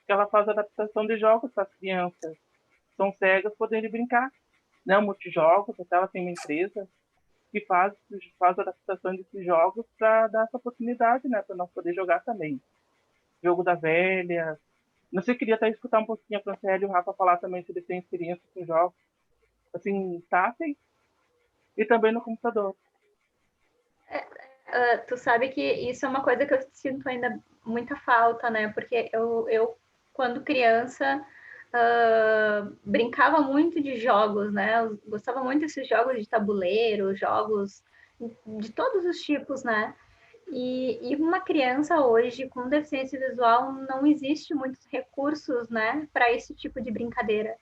[SPEAKER 1] que ela faz adaptação de jogos para as crianças que são cegas poderem brincar, né? Multijogos, até ela tem uma empresa que faz adaptação desses jogos para dar essa oportunidade, né? Para nós poder jogar também. Jogo da velha. Não sei, queria até escutar um pouquinho a Franciele e o Rafa falar também se eles têm experiência com jogos assim, táteis e também no computador.
[SPEAKER 3] Tu sabe que isso é uma coisa que eu sinto ainda muita falta, né? Porque eu quando criança, brincava muito de jogos, né? Eu gostava muito desses jogos de tabuleiro, jogos de todos os tipos, né? E uma criança hoje com deficiência visual não existe muitos recursos, né, para esse tipo de brincadeira.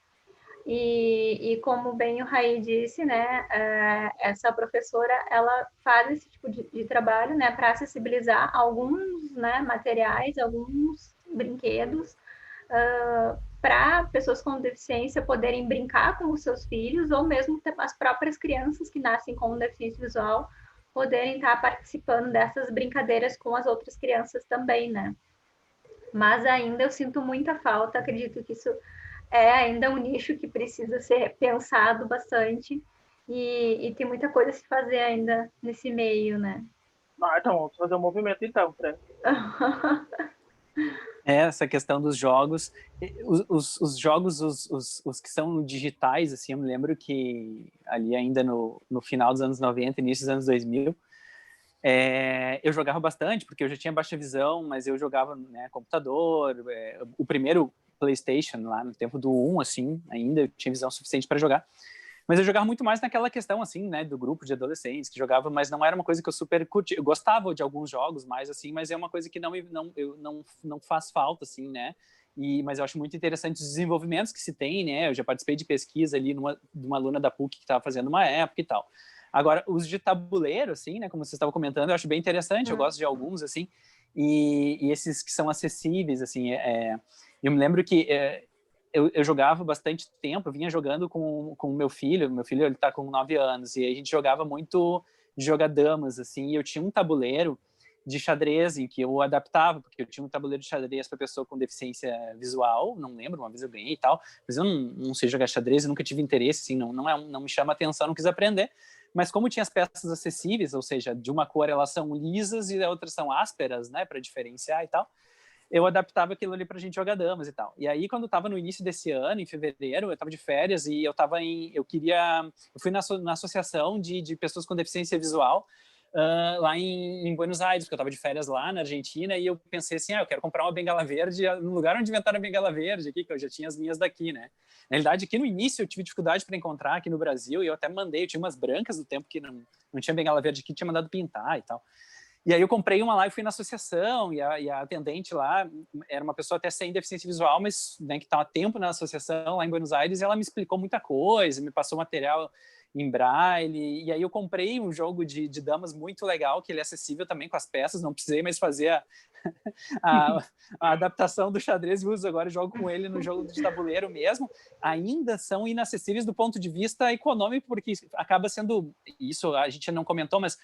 [SPEAKER 3] E como bem o Raí disse, né, essa professora, ela faz esse tipo de trabalho, né, para acessibilizar alguns, né, materiais, alguns brinquedos, para pessoas com deficiência poderem brincar com os seus filhos, ou mesmo as próprias crianças que nascem com deficiência visual poderem estar participando dessas brincadeiras com as outras crianças também, né? Mas ainda eu sinto muita falta, acredito que isso é ainda um nicho que precisa ser pensado bastante e tem muita coisa a se fazer ainda nesse meio, né?
[SPEAKER 1] Então, vamos fazer um movimento então, Fran.
[SPEAKER 4] Essa questão dos jogos, os jogos, os que são digitais, assim, eu me lembro que ali ainda no final dos anos 90, início dos anos 2000, eu jogava bastante, porque eu já tinha baixa visão, mas eu jogava, né, computador, o primeiro PlayStation, lá no tempo do 1, assim, ainda eu tinha visão suficiente para jogar. Mas eu jogava muito mais naquela questão, assim, né, do grupo de adolescentes que jogava, mas não era uma coisa que eu super curti. Eu gostava de alguns jogos mais, assim, mas é uma coisa que não faz falta, assim, né? Mas eu acho muito interessante os desenvolvimentos que se tem, né? Eu já participei de pesquisa ali de uma aluna da PUC que estava fazendo uma época e tal. Agora, os de tabuleiro, assim, né, como você estava comentando, eu acho bem interessante, eu gosto de alguns, assim, e esses que são acessíveis, assim, eu me lembro que eu jogava bastante tempo, eu vinha jogando com o meu filho ele tá com 9 anos, e a gente jogava muito de jogar damas, assim, e eu tinha um tabuleiro de xadrez em que eu adaptava, porque eu tinha um tabuleiro de xadrez para pessoa com deficiência visual, não lembro, uma vez eu ganhei e tal, mas eu não sei jogar xadrez, eu nunca tive interesse, assim, não me chama atenção, não quis aprender, mas como tinha as peças acessíveis, ou seja, de uma cor elas são lisas e outras são ásperas, né, para diferenciar e tal, eu adaptava aquilo ali pra gente jogar damas e tal. E aí, quando eu tava no início desse ano, em fevereiro, eu tava de férias e eu fui na associação de pessoas com deficiência visual, lá em Buenos Aires, porque eu tava de férias lá na Argentina, e eu pensei assim, eu quero comprar uma bengala verde no lugar onde inventaram a bengala verde aqui, que eu já tinha as minhas daqui, né? Na realidade, aqui no início eu tive dificuldade para encontrar aqui no Brasil, e eu até eu tinha umas brancas do tempo que não tinha bengala verde aqui, tinha mandado pintar e tal. E aí eu comprei uma lá e fui na associação, e a atendente lá era uma pessoa até sem deficiência visual, mas, né, que estava há tempo na associação lá em Buenos Aires, e ela me explicou muita coisa, me passou material em braille, e aí eu comprei um jogo de damas muito legal, que ele é acessível também com as peças, não precisei mais fazer a adaptação do xadrez, e uso agora, jogo com ele no jogo de tabuleiro mesmo. Ainda são inacessíveis do ponto de vista econômico, porque acaba sendo, isso a gente não comentou, mas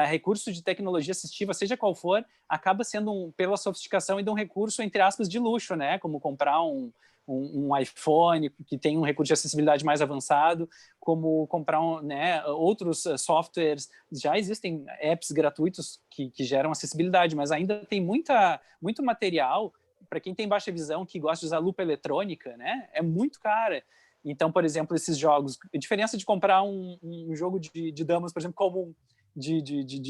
[SPEAKER 4] recurso de tecnologia assistiva, seja qual for, acaba sendo, pela sofisticação, de um recurso, entre aspas, de luxo, né? Como comprar um iPhone que tem um recurso de acessibilidade mais avançado, como comprar outros softwares. Já existem apps gratuitos que geram acessibilidade, mas ainda tem muito material para quem tem baixa visão, que gosta de usar lupa eletrônica, né? É muito cara. Então, por exemplo, esses jogos, a diferença de comprar um jogo de damas, por exemplo, comum,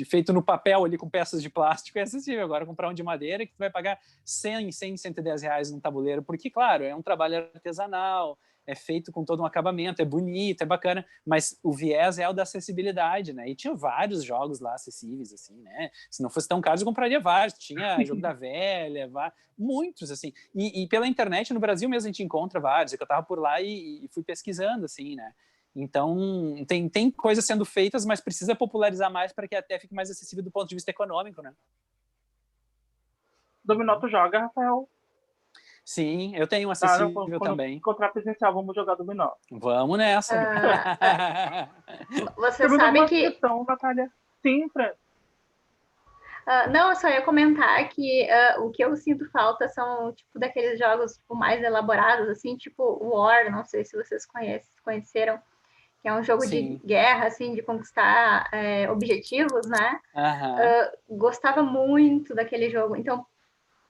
[SPEAKER 4] feito no papel ali com peças de plástico, é acessível. Agora comprar um de madeira que tu vai pagar 110 reais num tabuleiro, porque, claro, é um trabalho artesanal, é feito com todo um acabamento, é bonito, é bacana, mas o viés é o da acessibilidade, né? E tinha vários jogos lá acessíveis, assim, né? Se não fosse tão caro, eu compraria vários. Tinha jogo da velha, muitos, assim. E pela internet, no Brasil mesmo, a gente encontra vários. É que eu tava por lá e fui pesquisando, assim, né? Então, tem coisas sendo feitas, mas precisa popularizar mais para que até fique mais acessível do ponto de vista econômico, né?
[SPEAKER 1] Dominó, tu joga, Rafael?
[SPEAKER 4] Sim, eu tenho um
[SPEAKER 1] Tá, não,
[SPEAKER 4] acessível
[SPEAKER 1] quando
[SPEAKER 4] também.
[SPEAKER 1] encontrar presencial, vamos jogar dominó.
[SPEAKER 4] Vamos nessa.
[SPEAKER 3] Vocês
[SPEAKER 1] Temos
[SPEAKER 3] sabem
[SPEAKER 1] alguma
[SPEAKER 3] que
[SPEAKER 1] questão, Natália? Sim, Fran.
[SPEAKER 3] não, eu só ia comentar que o que eu sinto falta são tipo daqueles jogos tipo, mais elaborados, assim, tipo War, não sei se vocês conheceram, que é um jogo de
[SPEAKER 4] Sim.
[SPEAKER 3] guerra, assim, de conquistar objetivos, né?
[SPEAKER 4] Aham.
[SPEAKER 3] Gostava muito daquele jogo. Então,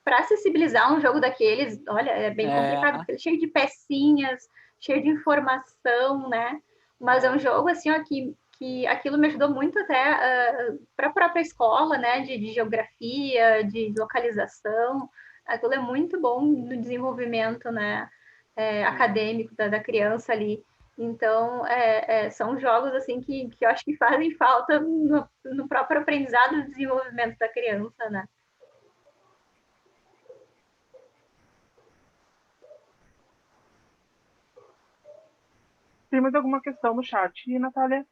[SPEAKER 3] para acessibilizar um jogo daqueles, olha, é bem complicado, porque ele é cheio de pecinhas, cheio de informação, né? Mas é um jogo, assim, ó, que aquilo me ajudou muito até para a própria escola, né? De geografia, de localização. Aquilo é muito bom no desenvolvimento, né? Acadêmico da criança ali. Então, são jogos, assim, que eu acho que fazem falta no próprio aprendizado e desenvolvimento da criança, né?
[SPEAKER 1] Temos alguma questão no chat, Natália?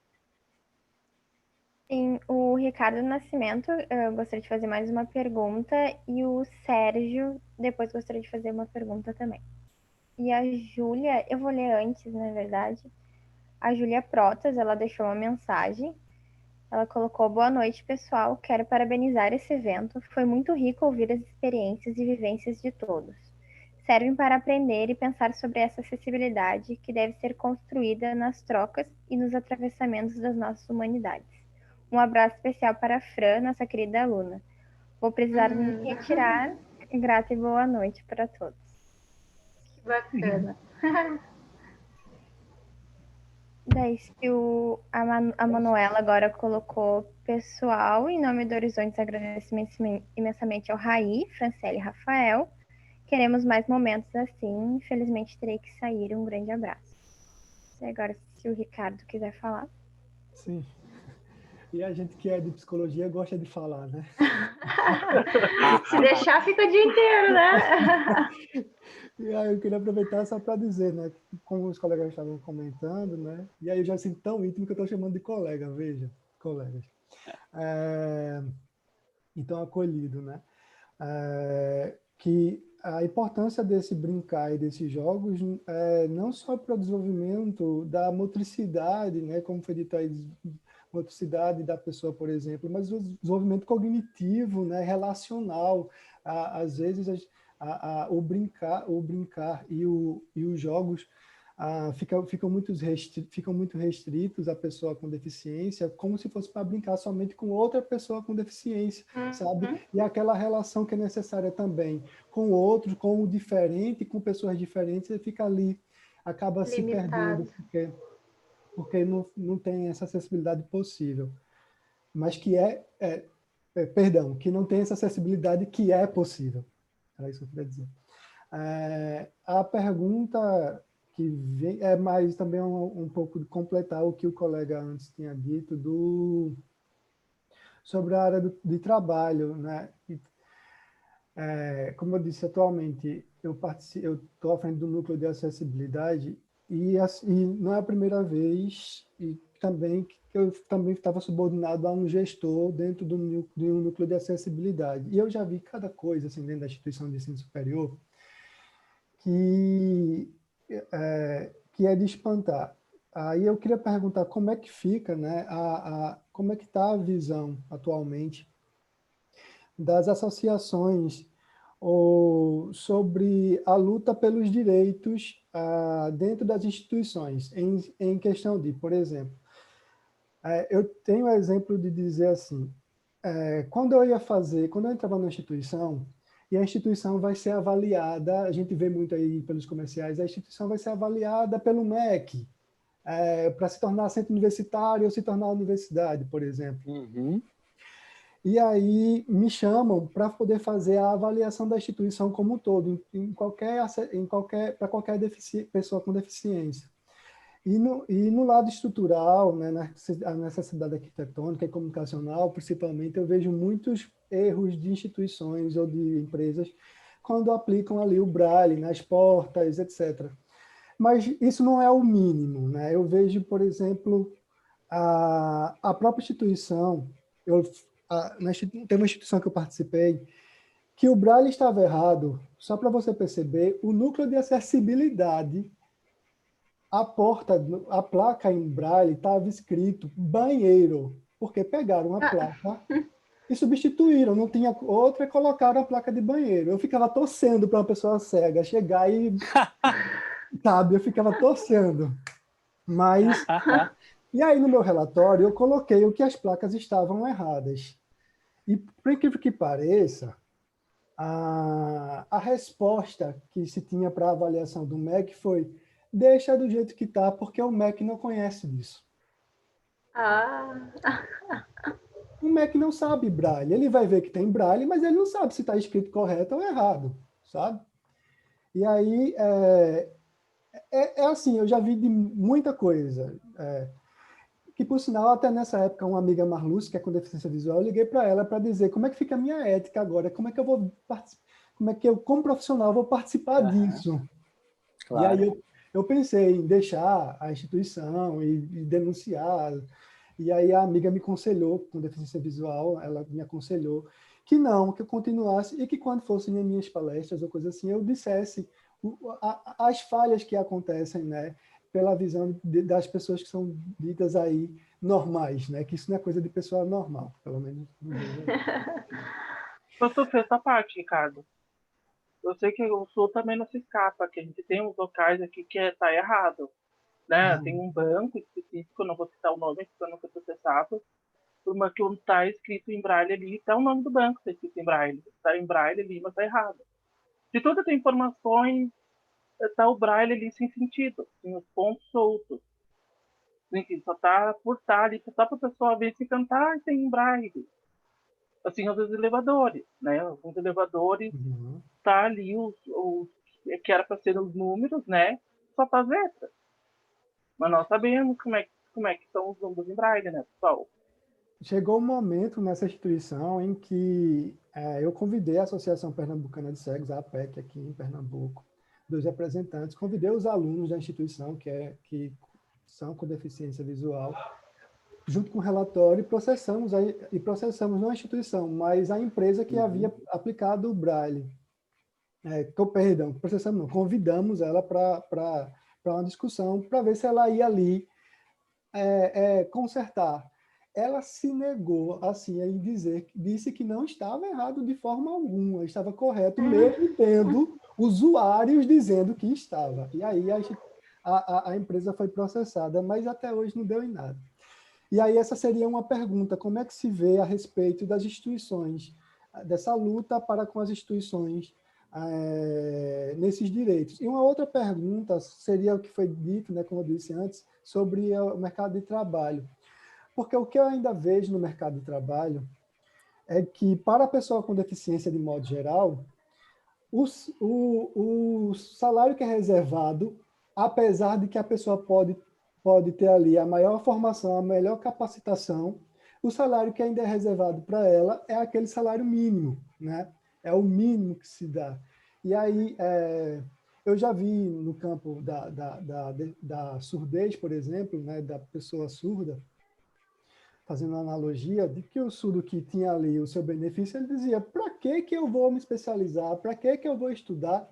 [SPEAKER 2] Sim, o Ricardo Nascimento, eu gostaria de fazer mais uma pergunta, e o Sérgio, depois gostaria de fazer uma pergunta também. E a Júlia, eu vou ler antes, na verdade. A Júlia Protas, ela deixou uma mensagem. Ela colocou: boa noite, pessoal. Quero parabenizar esse evento. Foi muito rico ouvir as experiências e vivências de todos. Servem para aprender e pensar sobre essa acessibilidade que deve ser construída nas trocas e nos atravessamentos das nossas humanidades. Um abraço especial para a Fran, nossa querida aluna. Vou precisar me retirar. Grata e boa noite para todos.
[SPEAKER 3] Que bacana.
[SPEAKER 2] Daí, se a Manuela agora colocou: pessoal, em nome do Horizontes, agradecemos imensamente ao Raí, Franciele e Rafael. Queremos mais momentos assim. Infelizmente, terei que sair. Um grande abraço. E agora, se o Ricardo quiser falar.
[SPEAKER 6] Sim. E a gente que é de psicologia gosta de falar, né?
[SPEAKER 3] Se deixar, fica o dia inteiro, né?
[SPEAKER 6] E aí eu queria aproveitar só para dizer, né? Como os colegas estavam comentando, né? E aí eu já sinto tão íntimo que eu estou chamando de colega, veja, colegas. Então, acolhido, né? Que a importância desse brincar e desses jogos não só para o desenvolvimento da motricidade, né? Como foi dito aí, motricidade da pessoa, por exemplo, mas o desenvolvimento cognitivo, né? Relacional. Às vezes, o brincar e os jogos ficam muito restritos à pessoa com deficiência, como se fosse para brincar somente com outra pessoa com deficiência, sabe? E aquela relação que é necessária também com outros, com o diferente, com pessoas diferentes, ele fica ali, acaba se perdendo, porque não tem essa acessibilidade possível. Mas que não tem essa acessibilidade que é possível. Era isso que eu queria dizer. A pergunta que vem é mais também um pouco de completar o que o colega antes tinha dito sobre a área de trabalho, né? Como eu disse, atualmente eu estou à frente do núcleo de acessibilidade e não é a primeira vez e também que eu também estava subordinado a um gestor dentro de um núcleo de acessibilidade. E eu já vi cada coisa assim dentro da instituição de ensino superior que é de espantar. Aí eu queria perguntar como é que fica, né, como é que está a visão atualmente das associações sobre a luta pelos direitos dentro das instituições, em questão de, por exemplo, eu tenho o exemplo de dizer assim, quando eu entrava na instituição, e a instituição vai ser avaliada, a gente vê muito aí pelos comerciais, a instituição vai ser avaliada pelo MEC, para se tornar centro universitário ou se tornar universidade, por exemplo.
[SPEAKER 4] Uhum.
[SPEAKER 6] E aí me chamam para poder fazer a avaliação da instituição como um todo, para qualquer pessoa com deficiência. E no lado estrutural, né, na necessidade arquitetônica e comunicacional, principalmente, eu vejo muitos erros de instituições ou de empresas quando aplicam ali o braille nas portas, etc. Mas isso não é o mínimo, né? Eu vejo, por exemplo, a própria instituição, tem uma instituição que eu participei que o Braille estava errado, só para você perceber, o núcleo de acessibilidade, a placa em Braille estava escrito banheiro, porque pegaram a placa e substituíram, não tinha outra e colocaram a placa de banheiro. Eu ficava torcendo para uma pessoa cega chegar e... sabe, eu ficava torcendo. Mas... E aí, no meu relatório, eu coloquei o que as placas estavam erradas. E, por incrível que pareça, a resposta que se tinha para a avaliação do MEC foi: deixa do jeito que está, porque o MEC não conhece disso. O MEC não sabe Braille. Ele vai ver que tem Braille, mas ele não sabe se está escrito correto ou errado, sabe? E aí, assim, eu já vi de muita coisa. Que, por sinal, até nessa época, uma amiga Marluce, que é com deficiência visual, eu liguei para ela para dizer como é que fica a minha ética agora, como é que eu vou como é que eu, como profissional, vou participar disso. Claro. E aí eu pensei em deixar a instituição e denunciar. E aí a amiga me aconselhou, com deficiência visual, ela me aconselhou que não, que eu continuasse e que quando fossem em minhas palestras ou coisa assim, eu dissesse as falhas que acontecem, né? Pela visão das pessoas que são ditas aí normais, né? Que isso não é coisa de pessoa normal, pelo menos.
[SPEAKER 1] Eu sofri essa parte, Ricardo. Eu sei que o Sul também não se escapa, que a gente tem uns locais aqui que tá errado, né? Tem um banco específico, não vou citar o nome, porque eu não fui processado, uma que não está escrito em Braille ali, está o nome do banco, está escrito em Braille. Está em Braille ali, mas está errado. De todas as informações, está o Braille ali sem sentido, tem os pontos soltos. Enfim, só está por estar ali, só para a pessoa ver se cantar e tem em Braille. Assim, os elevadores, né? Alguns elevadores, tá ali os que era para ser os números, né? Só para as letras. Mas nós sabemos como é que são os números em Braille, né, pessoal?
[SPEAKER 6] Chegou um momento nessa instituição em que eu convidei a Associação Pernambucana de Cegos, a APEC, aqui em Pernambuco, dos representantes, convidei os alunos da instituição, que são com deficiência visual, junto com o relatório, e processamos não a instituição, mas a empresa que havia aplicado o Braille. Perdão, processamos não, convidamos ela para uma discussão, para ver se ela ia ali consertar. Ela se negou assim a disse que não estava errado de forma alguma, estava correto, mesmo tendo usuários dizendo que estava. E aí a empresa foi processada, mas até hoje não deu em nada. E aí essa seria uma pergunta: como é que se vê a respeito das instituições, dessa luta para com as instituições nesses direitos? E uma outra pergunta seria o que foi dito, né, como eu disse antes, sobre o mercado de trabalho. Porque o que eu ainda vejo no mercado de trabalho é que, para a pessoa com deficiência de modo geral, o salário que é reservado, apesar de que a pessoa pode ter ali a maior formação, a melhor capacitação, o salário que ainda é reservado para ela é aquele salário mínimo, né? É o mínimo que se dá. E aí, eu já vi no campo da surdez, por exemplo, né, da pessoa surda, fazendo uma analogia, de que o surdo que tinha ali o seu benefício, ele dizia: para que eu vou me especializar? Para que eu vou estudar?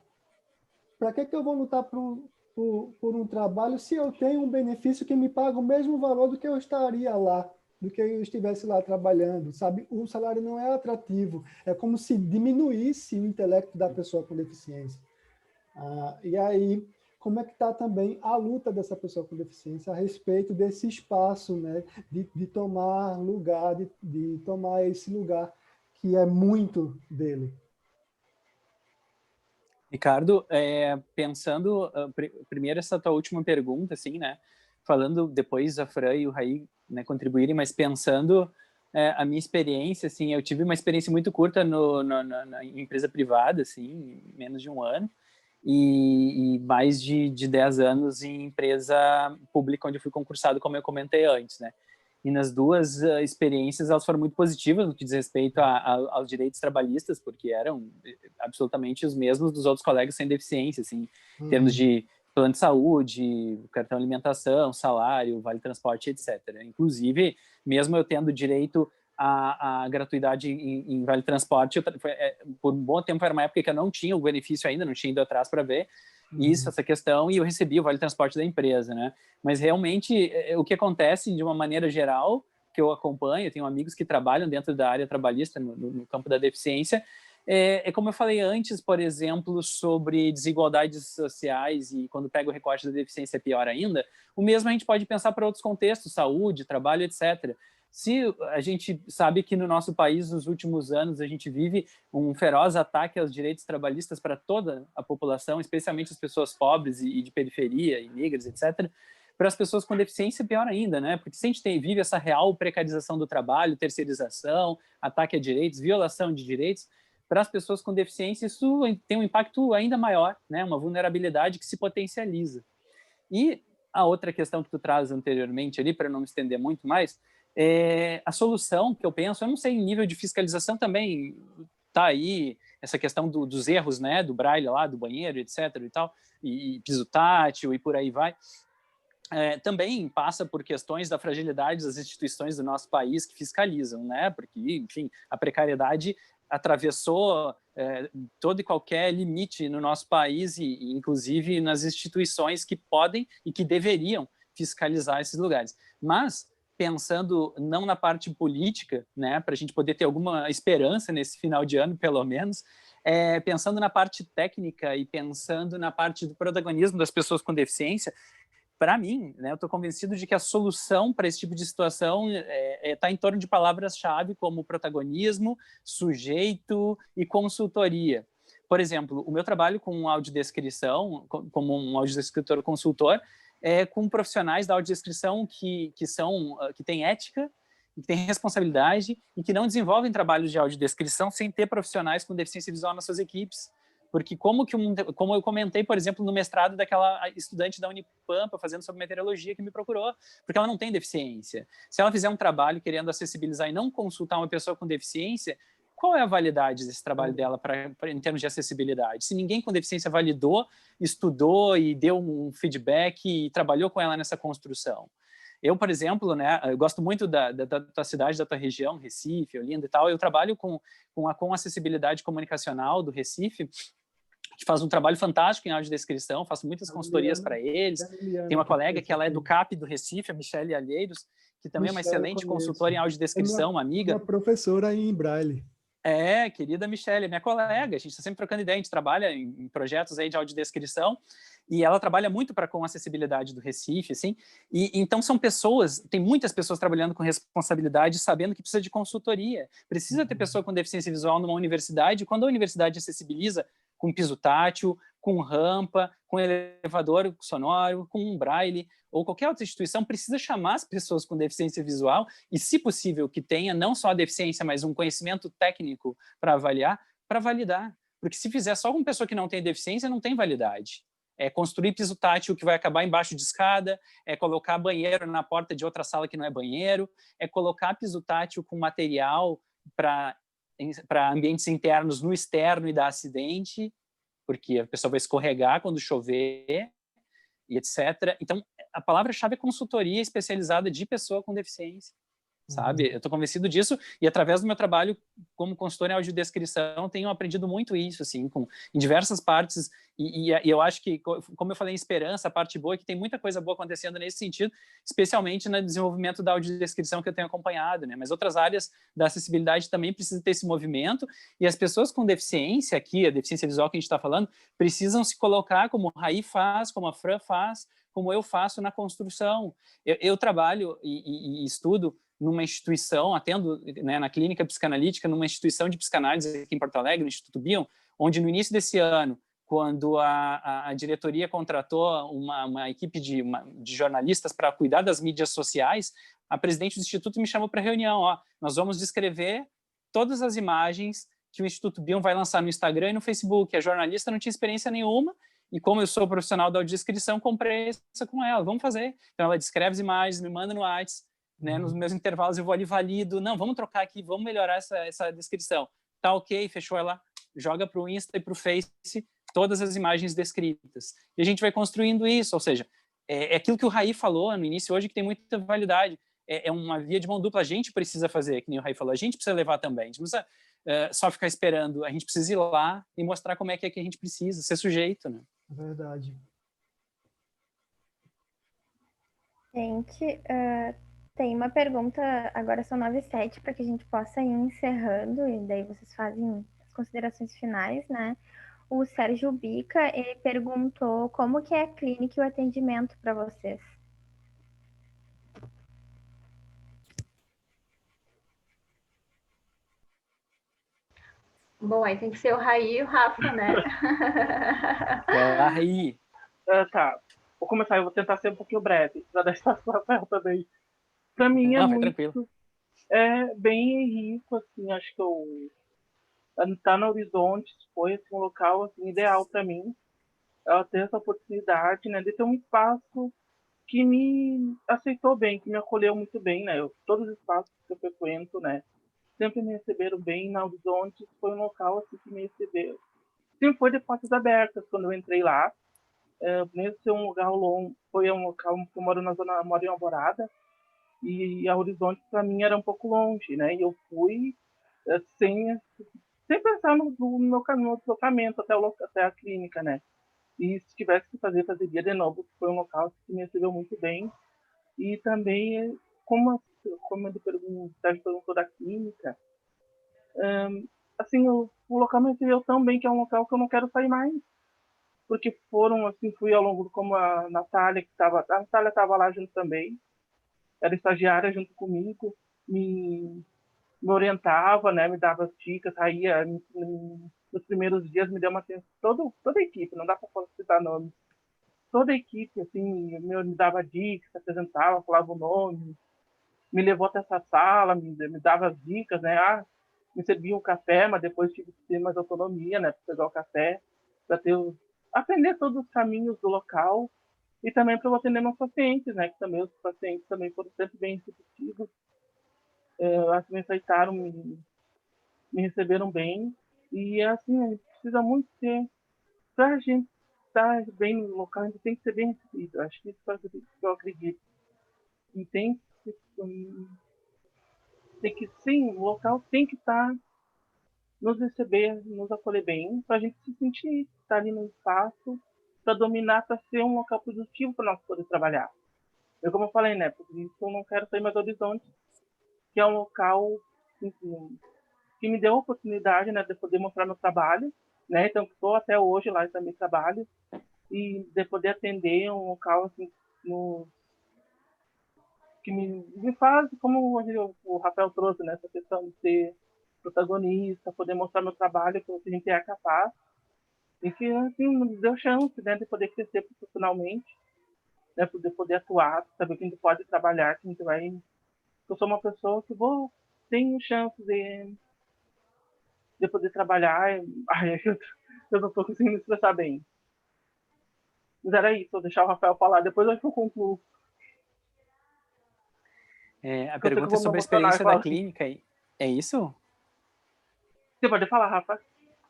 [SPEAKER 6] Para que eu vou lutar por um trabalho se eu tenho um benefício que me paga o mesmo valor do que eu estaria lá, do que eu estivesse lá trabalhando, sabe? O salário não é atrativo, é como se diminuísse o intelecto da pessoa com deficiência. E aí, como é que está também a luta dessa pessoa com deficiência a respeito desse espaço, né, de tomar lugar, de tomar esse lugar que é muito dele?
[SPEAKER 4] Ricardo, pensando primeiro essa tua última pergunta, assim, né, falando depois a Fran e o Raí, né, contribuírem, mas pensando a minha experiência, assim, eu tive uma experiência muito curta na empresa privada, assim, menos de um ano, e mais de 10 anos em empresa pública, onde eu fui concursado, como eu comentei antes, né? E nas duas experiências, elas foram muito positivas no que diz respeito aos direitos trabalhistas, porque eram absolutamente os mesmos dos outros colegas sem deficiência, assim, em termos de plano de saúde, cartão alimentação, salário, vale transporte, etc. Inclusive, mesmo eu tendo direito a gratuidade em Vale Transporte, por um bom tempo era uma época que eu não tinha o benefício ainda, não tinha ido atrás para ver essa questão, e eu recebi o Vale Transporte da empresa, né? Mas realmente, o que acontece de uma maneira geral, que eu acompanho, eu tenho amigos que trabalham dentro da área trabalhista, no campo da deficiência, como eu falei antes, por exemplo, sobre desigualdades sociais, e quando pega o recorte da deficiência é pior ainda, o mesmo a gente pode pensar para outros contextos, saúde, trabalho, etc. Se a gente sabe que no nosso país, nos últimos anos, a gente vive um feroz ataque aos direitos trabalhistas para toda a população, especialmente as pessoas pobres e de periferia, e negras, etc., para as pessoas com deficiência, pior ainda, né? Porque se a gente vive essa real precarização do trabalho, terceirização, ataque a direitos, violação de direitos, para as pessoas com deficiência, isso tem um impacto ainda maior, né? Uma vulnerabilidade que se potencializa. E a outra questão que tu traz anteriormente ali, para não me estender muito mais, a solução que eu penso, eu não sei, em nível de fiscalização também tá aí, essa questão dos erros, né, do braille lá, do banheiro, etc. e tal, e piso tátil e por aí vai. Também passa por questões da fragilidade das instituições do nosso país que fiscalizam, né, porque, enfim, a precariedade atravessou todo e qualquer limite no nosso país e inclusive nas instituições que podem e que deveriam fiscalizar esses lugares. Mas pensando não na parte política, né, para a gente poder ter alguma esperança nesse final de ano, pelo menos, pensando na parte técnica e pensando na parte do protagonismo das pessoas com deficiência, para mim, né, eu estou convencido de que a solução para esse tipo de situação está em torno de palavras-chave como protagonismo, sujeito e consultoria. Por exemplo, o meu trabalho com audiodescrição, como um audiodescritor consultor, com profissionais da audiodescrição que têm ética, que têm responsabilidade e que não desenvolvem trabalhos de audiodescrição sem ter profissionais com deficiência visual nas suas equipes. Porque como eu comentei, por exemplo, no mestrado daquela estudante da Unipampa fazendo sobre meteorologia que me procurou, porque ela não tem deficiência. Se ela fizer um trabalho querendo acessibilizar e não consultar uma pessoa com deficiência, qual é a validade desse trabalho dela em termos de acessibilidade? Se ninguém com deficiência validou, estudou e deu um feedback e trabalhou com ela nessa construção. Eu, por exemplo, né, eu gosto muito da tua cidade, da tua região, Recife, Olinda e tal. Eu trabalho com acessibilidade comunicacional do Recife, que faz um trabalho fantástico em audiodescrição, faço muitas consultorias para eles. Tem uma colega que ela é do CAP do Recife, a Michele Alheiros, que também é uma excelente consultora em audiodescrição, uma amiga.
[SPEAKER 6] Uma professora em Braille.
[SPEAKER 4] Querida Michele, minha colega, a gente está sempre trocando ideia, a gente trabalha em projetos aí de audiodescrição, e ela trabalha muito com acessibilidade do Recife, assim, e então são pessoas, tem muitas pessoas trabalhando com responsabilidade, sabendo que precisa de consultoria, precisa ter pessoa com deficiência visual numa universidade, quando a universidade acessibiliza com piso tátil, com rampa, com elevador sonoro, com um braille, ou qualquer outra instituição, precisa chamar as pessoas com deficiência visual e, se possível, que tenha não só a deficiência, mas um conhecimento técnico para avaliar, para validar. Porque se fizer só com pessoa que não tem deficiência, não tem validade. É construir piso tátil que vai acabar embaixo de escada, é colocar banheiro na porta de outra sala que não é banheiro, é colocar piso tátil com material para ambientes internos no externo e dar acidente, porque a pessoa vai escorregar quando chover, e etc. Então, a palavra-chave é consultoria especializada de pessoa com deficiência, sabe? Eu estou convencido disso, e através do meu trabalho como consultor em audiodescrição, tenho aprendido muito isso, assim, em diversas partes, e eu acho que, como eu falei em esperança, a parte boa é que tem muita coisa boa acontecendo nesse sentido, especialmente no desenvolvimento da audiodescrição que eu tenho acompanhado, né? Mas outras áreas da acessibilidade também precisam ter esse movimento, e as pessoas com deficiência aqui, a deficiência visual que a gente está falando, precisam se colocar como o Raí faz, como a Fran faz, como eu faço na construção. Eu trabalho e estudo numa instituição, atendo, né, na clínica psicanalítica, numa instituição de psicanálise aqui em Porto Alegre, no Instituto Bion, onde no início desse ano, quando a diretoria contratou uma equipe de jornalistas para cuidar das mídias sociais, a presidente do Instituto me chamou para reunião. Nós vamos descrever todas as imagens que o Instituto Bion vai lançar no Instagram e no Facebook. A jornalista não tinha experiência nenhuma, e como eu sou profissional da audiodescrição, comprei isso com ela. Vamos fazer. Então, ela descreve as imagens, me manda no WhatsApp, né, nos meus intervalos eu vou ali, valido. Não, vamos trocar aqui, vamos melhorar essa descrição. Tá ok, fechou, ela joga para o Insta e para o Face todas as imagens descritas. E a gente vai construindo isso, ou seja, é aquilo que o Raí falou no início hoje, que tem muita validade. é uma via de mão dupla. A gente precisa fazer, que nem o Rai falou, a gente precisa levar também. A gente não precisa só ficar esperando, a gente precisa ir lá e mostrar como é que a gente precisa, ser sujeito, né?
[SPEAKER 6] Verdade.
[SPEAKER 2] Gente, tem uma pergunta, agora são 9h07, para que a gente possa ir encerrando, e daí vocês fazem as considerações finais, né? O Sérgio Bica, ele perguntou como que é a clínica e o atendimento para vocês.
[SPEAKER 3] Bom, aí tem que ser o Raí e o Rafa, né?
[SPEAKER 4] Vai lá, Raí.
[SPEAKER 1] Tá. Vou começar, eu vou tentar ser um pouquinho breve, para dar espaço para Rafael também. Para mim
[SPEAKER 4] Não, vai tranquilo.
[SPEAKER 1] é bem rico, assim, acho que tá no Horizonte foi assim, um local assim, ideal para mim. Ela ter essa oportunidade, né, de ter um espaço que me aceitou bem, que me acolheu muito bem, né? Todos os espaços que eu frequento, né, sempre me receberam bem. Na Horizonte foi um local assim que me recebeu. Sempre foi de portas abertas quando eu entrei lá. Mesmo ser um lugar longo, foi um local que eu moro em Alvorada, e a Horizonte para mim era um pouco longe, né? E eu fui sem pensar no meu deslocamento até a clínica, né? E se tivesse que fazer, fazeria de novo. Foi um local que me recebeu muito bem. E também, como ele perguntou da clínica, assim, o local me recebeu tão bem que é um local que eu não quero sair mais. Porque fui ao longo, como a Natália estava lá junto também, era estagiária junto comigo, me orientava, né, me dava as dicas, nos primeiros dias me deu uma atenção, toda a equipe, não dá para citar nomes, toda a equipe, assim, me dava dicas, apresentava, falava o nome, me levou até essa sala, me dava as dicas, né, me servia um café, mas depois tive que ter mais autonomia, né, para pegar o café, para aprender todos os caminhos do local, e também para eu atender meus pacientes, né, que também os pacientes também foram sempre bem receptivos, acho que me aceitaram, me receberam bem, e assim, a gente precisa muito ter, para a gente estar bem no local, a gente tem que ser bem recebido, acho que isso é o que eu acredito, e tem que sim, o local tem que estar, nos receber, nos acolher bem, para a gente se sentir, estar ali no espaço, para dominar, para ser um local produtivo para nós poder trabalhar. Como eu falei, né, por isso eu não quero sair mais do Horizonte, que é um local, enfim, que me deu a oportunidade, né, de poder mostrar meu trabalho, né, então estou até hoje lá e também trabalho, e de poder atender um local assim, que me faz, como o Rafael trouxe, né, essa questão de ser protagonista, poder mostrar meu trabalho, que a gente é capaz, e que assim, me deu chance, né, de poder crescer profissionalmente, né, poder atuar, saber que a gente pode trabalhar, que a gente vai. Eu sou uma pessoa que tenho chance de poder trabalhar. Ai, eu não estou conseguindo me expressar bem. Mas era isso, vou deixar o Rafael falar, depois eu concluo.
[SPEAKER 4] A pergunta é sobre a experiência da clínica, é isso?
[SPEAKER 1] Você pode falar, Rafa.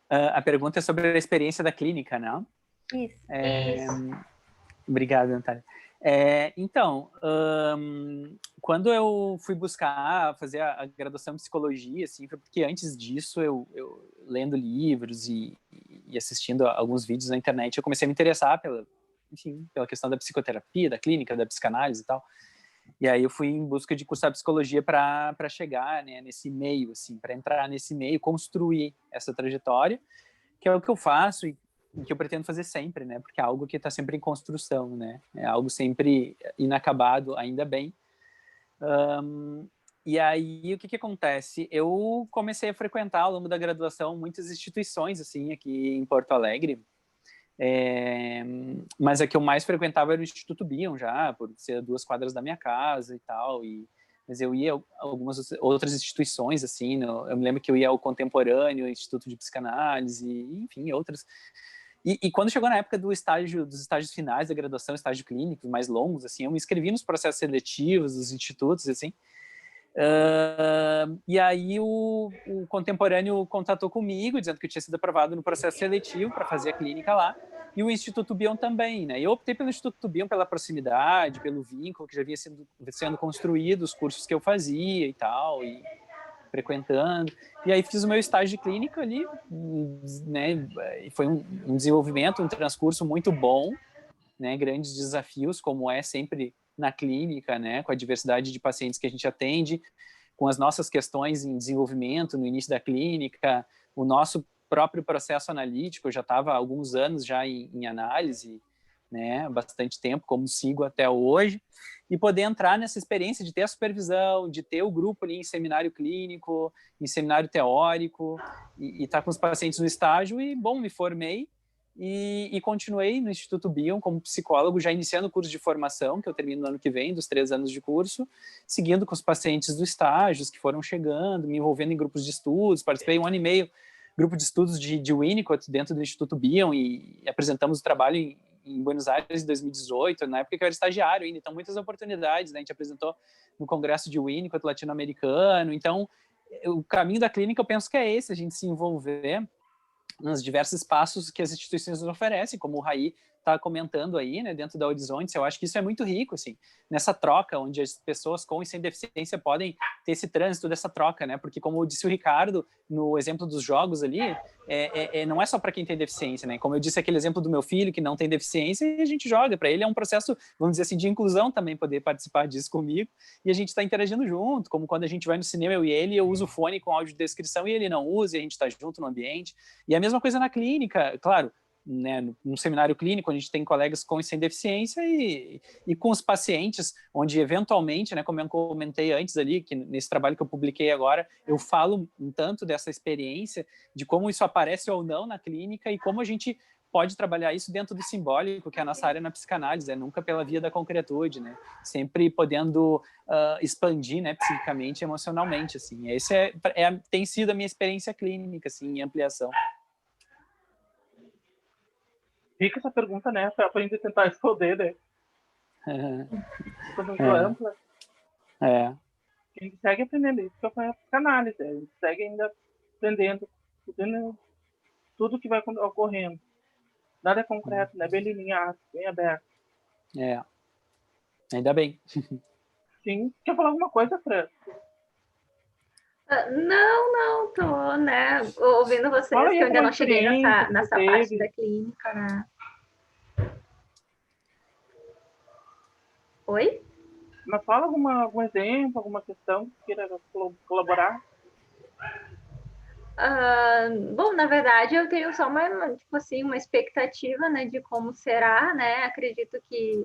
[SPEAKER 4] A pergunta é sobre a experiência da clínica, não?
[SPEAKER 2] Isso.
[SPEAKER 4] Obrigado, Natália. Então, quando eu fui buscar fazer a graduação em psicologia, assim, foi porque antes disso, eu lendo livros e assistindo a alguns vídeos na internet, eu comecei a me interessar pela questão da psicoterapia, da clínica, da psicanálise e tal. E aí eu fui em busca de cursar psicologia para chegar, né, nesse meio, assim, para entrar nesse meio, construir essa trajetória, que é o que eu faço e que eu pretendo fazer sempre, né? Porque é algo que está sempre em construção, né? É algo sempre inacabado, ainda bem. E aí, o que acontece? Eu comecei a frequentar, ao longo da graduação, muitas instituições, assim, aqui em Porto Alegre. Mas a que eu mais frequentava era o Instituto Bion, já, por ser a 2 quadras da minha casa e tal. Mas eu ia a algumas outras instituições, assim, eu me lembro que eu ia ao Contemporâneo, Instituto de Psicanálise, enfim, outras. E quando chegou na época dos estágios finais da graduação, estágio clínico, mais longos, assim, eu me inscrevi nos processos seletivos dos institutos, assim. E aí o Contemporâneo contatou comigo, dizendo que eu tinha sido aprovado no processo seletivo para fazer a clínica lá. e o Instituto Bion também, né? Eu optei pelo Instituto Bion pela proximidade, pelo vínculo que já vinha sendo construído, os cursos que eu fazia e tal, e frequentando. E aí fiz o meu estágio de clínica ali, né? E foi um desenvolvimento, um transcurso muito bom, né? Grandes desafios, como é sempre na clínica, né? Com a diversidade de pacientes que a gente atende, com as nossas questões em desenvolvimento no início da clínica, o nosso próprio processo analítico, eu já estava há alguns anos já em análise, né, bastante tempo, como sigo até hoje, e poder entrar nessa experiência de ter a supervisão, de ter o grupo ali em seminário clínico, em seminário teórico, e estar com os pacientes no estágio, e, bom, me formei, e continuei no Instituto Bion como psicólogo, já iniciando o curso de formação, que eu termino no ano que vem, dos 3 anos de curso, seguindo com os pacientes do estágio, que foram chegando, me envolvendo em grupos de estudos, participei 1 ano e meio, grupo de estudos de Winnicott dentro do Instituto Bion, e apresentamos o trabalho em Buenos Aires em 2018, na época que eu era estagiário ainda, então muitas oportunidades, né? A gente apresentou no congresso de Winnicott latino-americano, então o caminho da clínica eu penso que é esse, a gente se envolver nos diversos espaços que as instituições nos oferecem, como o Raí está comentando aí, né, dentro da Horizonte. Eu acho que isso é muito rico, assim, nessa troca, onde as pessoas com e sem deficiência podem ter esse trânsito dessa troca, né, porque como disse o Ricardo, no exemplo dos jogos ali, não é só para quem tem deficiência, né, como eu disse aquele exemplo do meu filho que não tem deficiência e a gente joga, para ele é um processo, vamos dizer assim, de inclusão também poder participar disso comigo, e a gente está interagindo junto, como quando a gente vai no cinema, eu e ele, eu uso o fone com audiodescrição e ele não usa, e a gente está junto no ambiente, e a mesma coisa na clínica, claro, né, no seminário clínico, a gente tem colegas com e sem deficiência e com os pacientes, onde eventualmente, né, como eu comentei antes ali, que nesse trabalho que eu publiquei agora, eu falo um tanto dessa experiência, de como isso aparece ou não na clínica e como a gente pode trabalhar isso dentro do simbólico, que é a nossa área na psicanálise, nunca pela via da concretude, né, sempre podendo expandir, né, psicicamente e emocionalmente, assim. Esse tem sido a minha experiência clínica, assim, em ampliação.
[SPEAKER 1] Rica essa pergunta, né? Pra gente tentar responder, né? Ficou muito ampla. A gente segue aprendendo isso, que eu conheço psicanálise. A gente segue ainda aprendendo tudo que vai ocorrendo. Nada é concreto, né? Bem linear, bem aberto.
[SPEAKER 4] Ainda bem.
[SPEAKER 1] Sim. Quer falar alguma coisa, Fran?
[SPEAKER 3] Não, tô, né, ouvindo vocês, que eu ainda não cheguei nessa parte da clínica, né. Oi?
[SPEAKER 1] Mas fala algum exemplo, alguma questão que queira colaborar.
[SPEAKER 3] Bom, na verdade, eu tenho só tipo assim, uma expectativa, né, de como será, né, acredito que,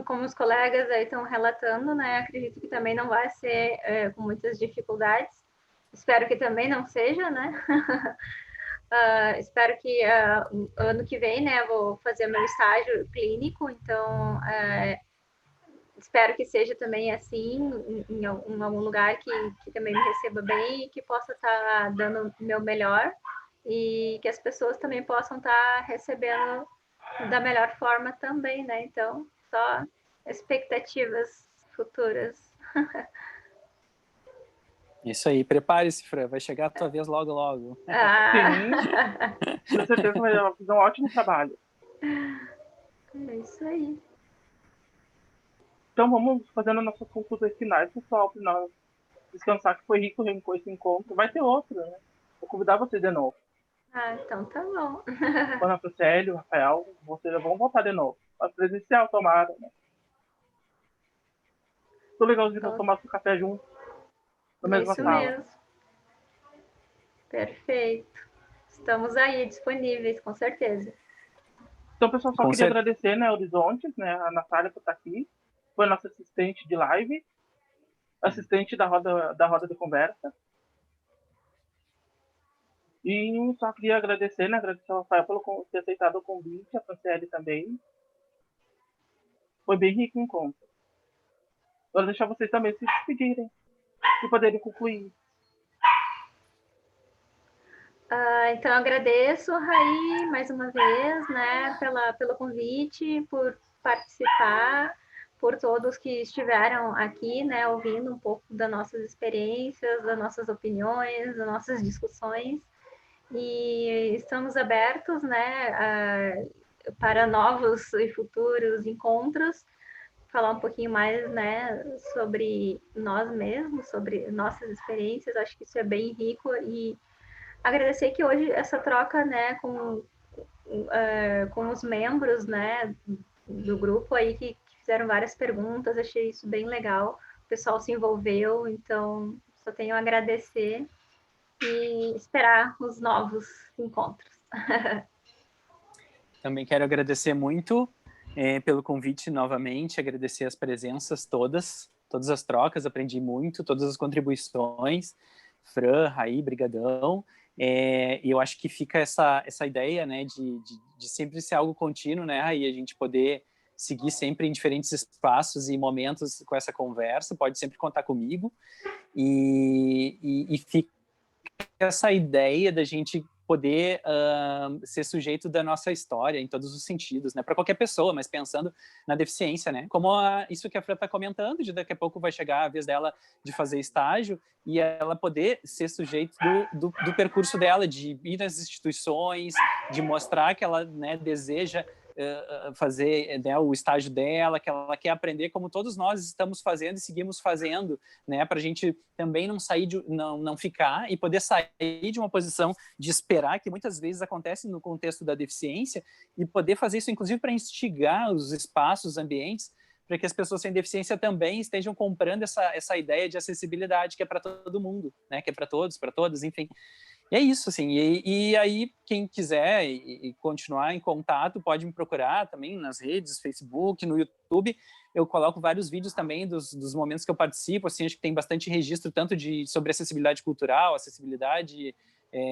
[SPEAKER 3] como os colegas aí estão relatando, né, acredito que também não vai ser com muitas dificuldades, espero que também não seja, né, espero que ano que vem, né, vou fazer meu estágio clínico, então espero que seja também assim, em algum lugar que também me receba bem e que possa estar dando o meu melhor e que as pessoas também possam estar recebendo da melhor forma também, né? Então, só expectativas futuras.
[SPEAKER 4] Isso aí, prepare-se, Fran, vai chegar a tua vez logo, logo.
[SPEAKER 1] Sim, com certeza vai fazer um ótimo trabalho.
[SPEAKER 3] É isso aí.
[SPEAKER 1] Então vamos fazendo as nossas conclusões finais, pessoal, para nós descansar, que foi rico esse encontro. Vai ter outro, né? Vou convidar vocês de novo.
[SPEAKER 3] Então tá bom.
[SPEAKER 1] Quando a Célio, Rafael, vocês já vão voltar de novo. Mas presencial, tomara, né? Tô legalzinho pra tomar um café junto. Na mesma sala. Mesmo.
[SPEAKER 3] Perfeito. Estamos aí disponíveis, com certeza.
[SPEAKER 1] Então, pessoal, só queria agradecer, né, Horizontes, né, a Natália por estar aqui. Foi nossa assistente de live, assistente da roda de conversa. E só queria agradecer, né, agradecer ao Rafael por ter aceitado o convite, a Franciele também. Foi bem rico o encontro. Vou deixar vocês também se despedirem e poderem concluir.
[SPEAKER 3] Então, agradeço, Raí, mais uma vez, né, pelo convite, por participar, por todos que estiveram aqui, né, ouvindo um pouco das nossas experiências, das nossas opiniões, das nossas discussões. E estamos abertos, né, para novos e futuros encontros, falar um pouquinho mais, né, sobre nós mesmos, sobre nossas experiências. Acho que isso é bem rico e agradecer que hoje essa troca, né, com os membros, né, do grupo aí que fizeram várias perguntas, achei isso bem legal. O pessoal se envolveu, então só tenho a agradecer e esperar os novos encontros.
[SPEAKER 4] Também quero agradecer muito pelo convite novamente, agradecer as presenças todas as trocas, aprendi muito, todas as contribuições, Fran, Raí, brigadão, e eu acho que fica essa ideia, né, de sempre ser algo contínuo, né, Raí, a gente poder seguir sempre em diferentes espaços e momentos com essa conversa, pode sempre contar comigo, e fica essa ideia da gente poder ser sujeito da nossa história em todos os sentidos, né? Para qualquer pessoa, mas pensando na deficiência, né? Como isso que a Fran está comentando, de daqui a pouco vai chegar a vez dela de fazer estágio e ela poder ser sujeito do percurso dela, de ir nas instituições, de mostrar que ela, né, deseja fazer, né, o estágio dela, que ela quer aprender como todos nós estamos fazendo e seguimos fazendo, né, para a gente também não sair não ficar e poder sair de uma posição de esperar, que muitas vezes acontece no contexto da deficiência, e poder fazer isso inclusive para instigar os espaços, os ambientes, para que as pessoas sem deficiência também estejam comprando essa ideia de acessibilidade que é para todo mundo, né, que é para todos, para todas, enfim. E é isso, assim, e aí quem quiser e continuar em contato pode me procurar também nas redes, Facebook, no YouTube, eu coloco vários vídeos também dos momentos que eu participo, assim, acho que tem bastante registro tanto sobre acessibilidade cultural, acessibilidade,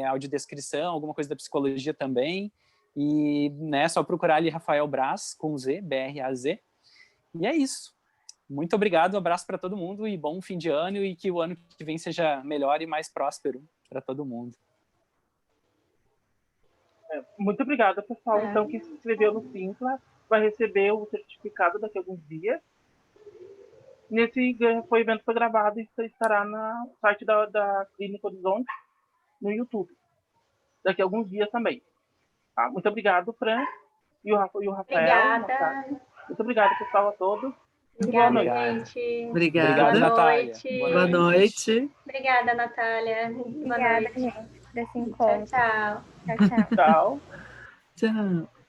[SPEAKER 4] audiodescrição, alguma coisa da psicologia também, e, né, só procurar ali Rafael Braz, com Z, B-R-A-Z, e é isso. Muito obrigado, um abraço para todo mundo e bom fim de ano e que o ano que vem seja melhor e mais próspero para todo mundo.
[SPEAKER 1] Muito obrigada, pessoal. Então, quem se inscreveu no Simpla vai receber o certificado daqui a alguns dias. Nesse evento foi gravado e estará no site da Clínica Horizonte, no YouTube. Daqui a alguns dias também. Tá? Muito obrigado, Fran e o Rafael.
[SPEAKER 3] Obrigada.
[SPEAKER 1] Muito obrigado, pessoal, a todos.
[SPEAKER 3] Obrigada,
[SPEAKER 1] boa noite.
[SPEAKER 3] gente.
[SPEAKER 7] Obrigada.
[SPEAKER 3] Boa
[SPEAKER 4] Natália.
[SPEAKER 3] noite.
[SPEAKER 7] Boa noite.
[SPEAKER 3] Obrigada, Natália. Boa
[SPEAKER 2] Obrigada,
[SPEAKER 3] noite.
[SPEAKER 2] gente, por esse
[SPEAKER 3] Tchau,
[SPEAKER 2] encontro.
[SPEAKER 3] tchau.
[SPEAKER 2] Tchau, tchau.
[SPEAKER 1] Tchau.
[SPEAKER 7] Tchau.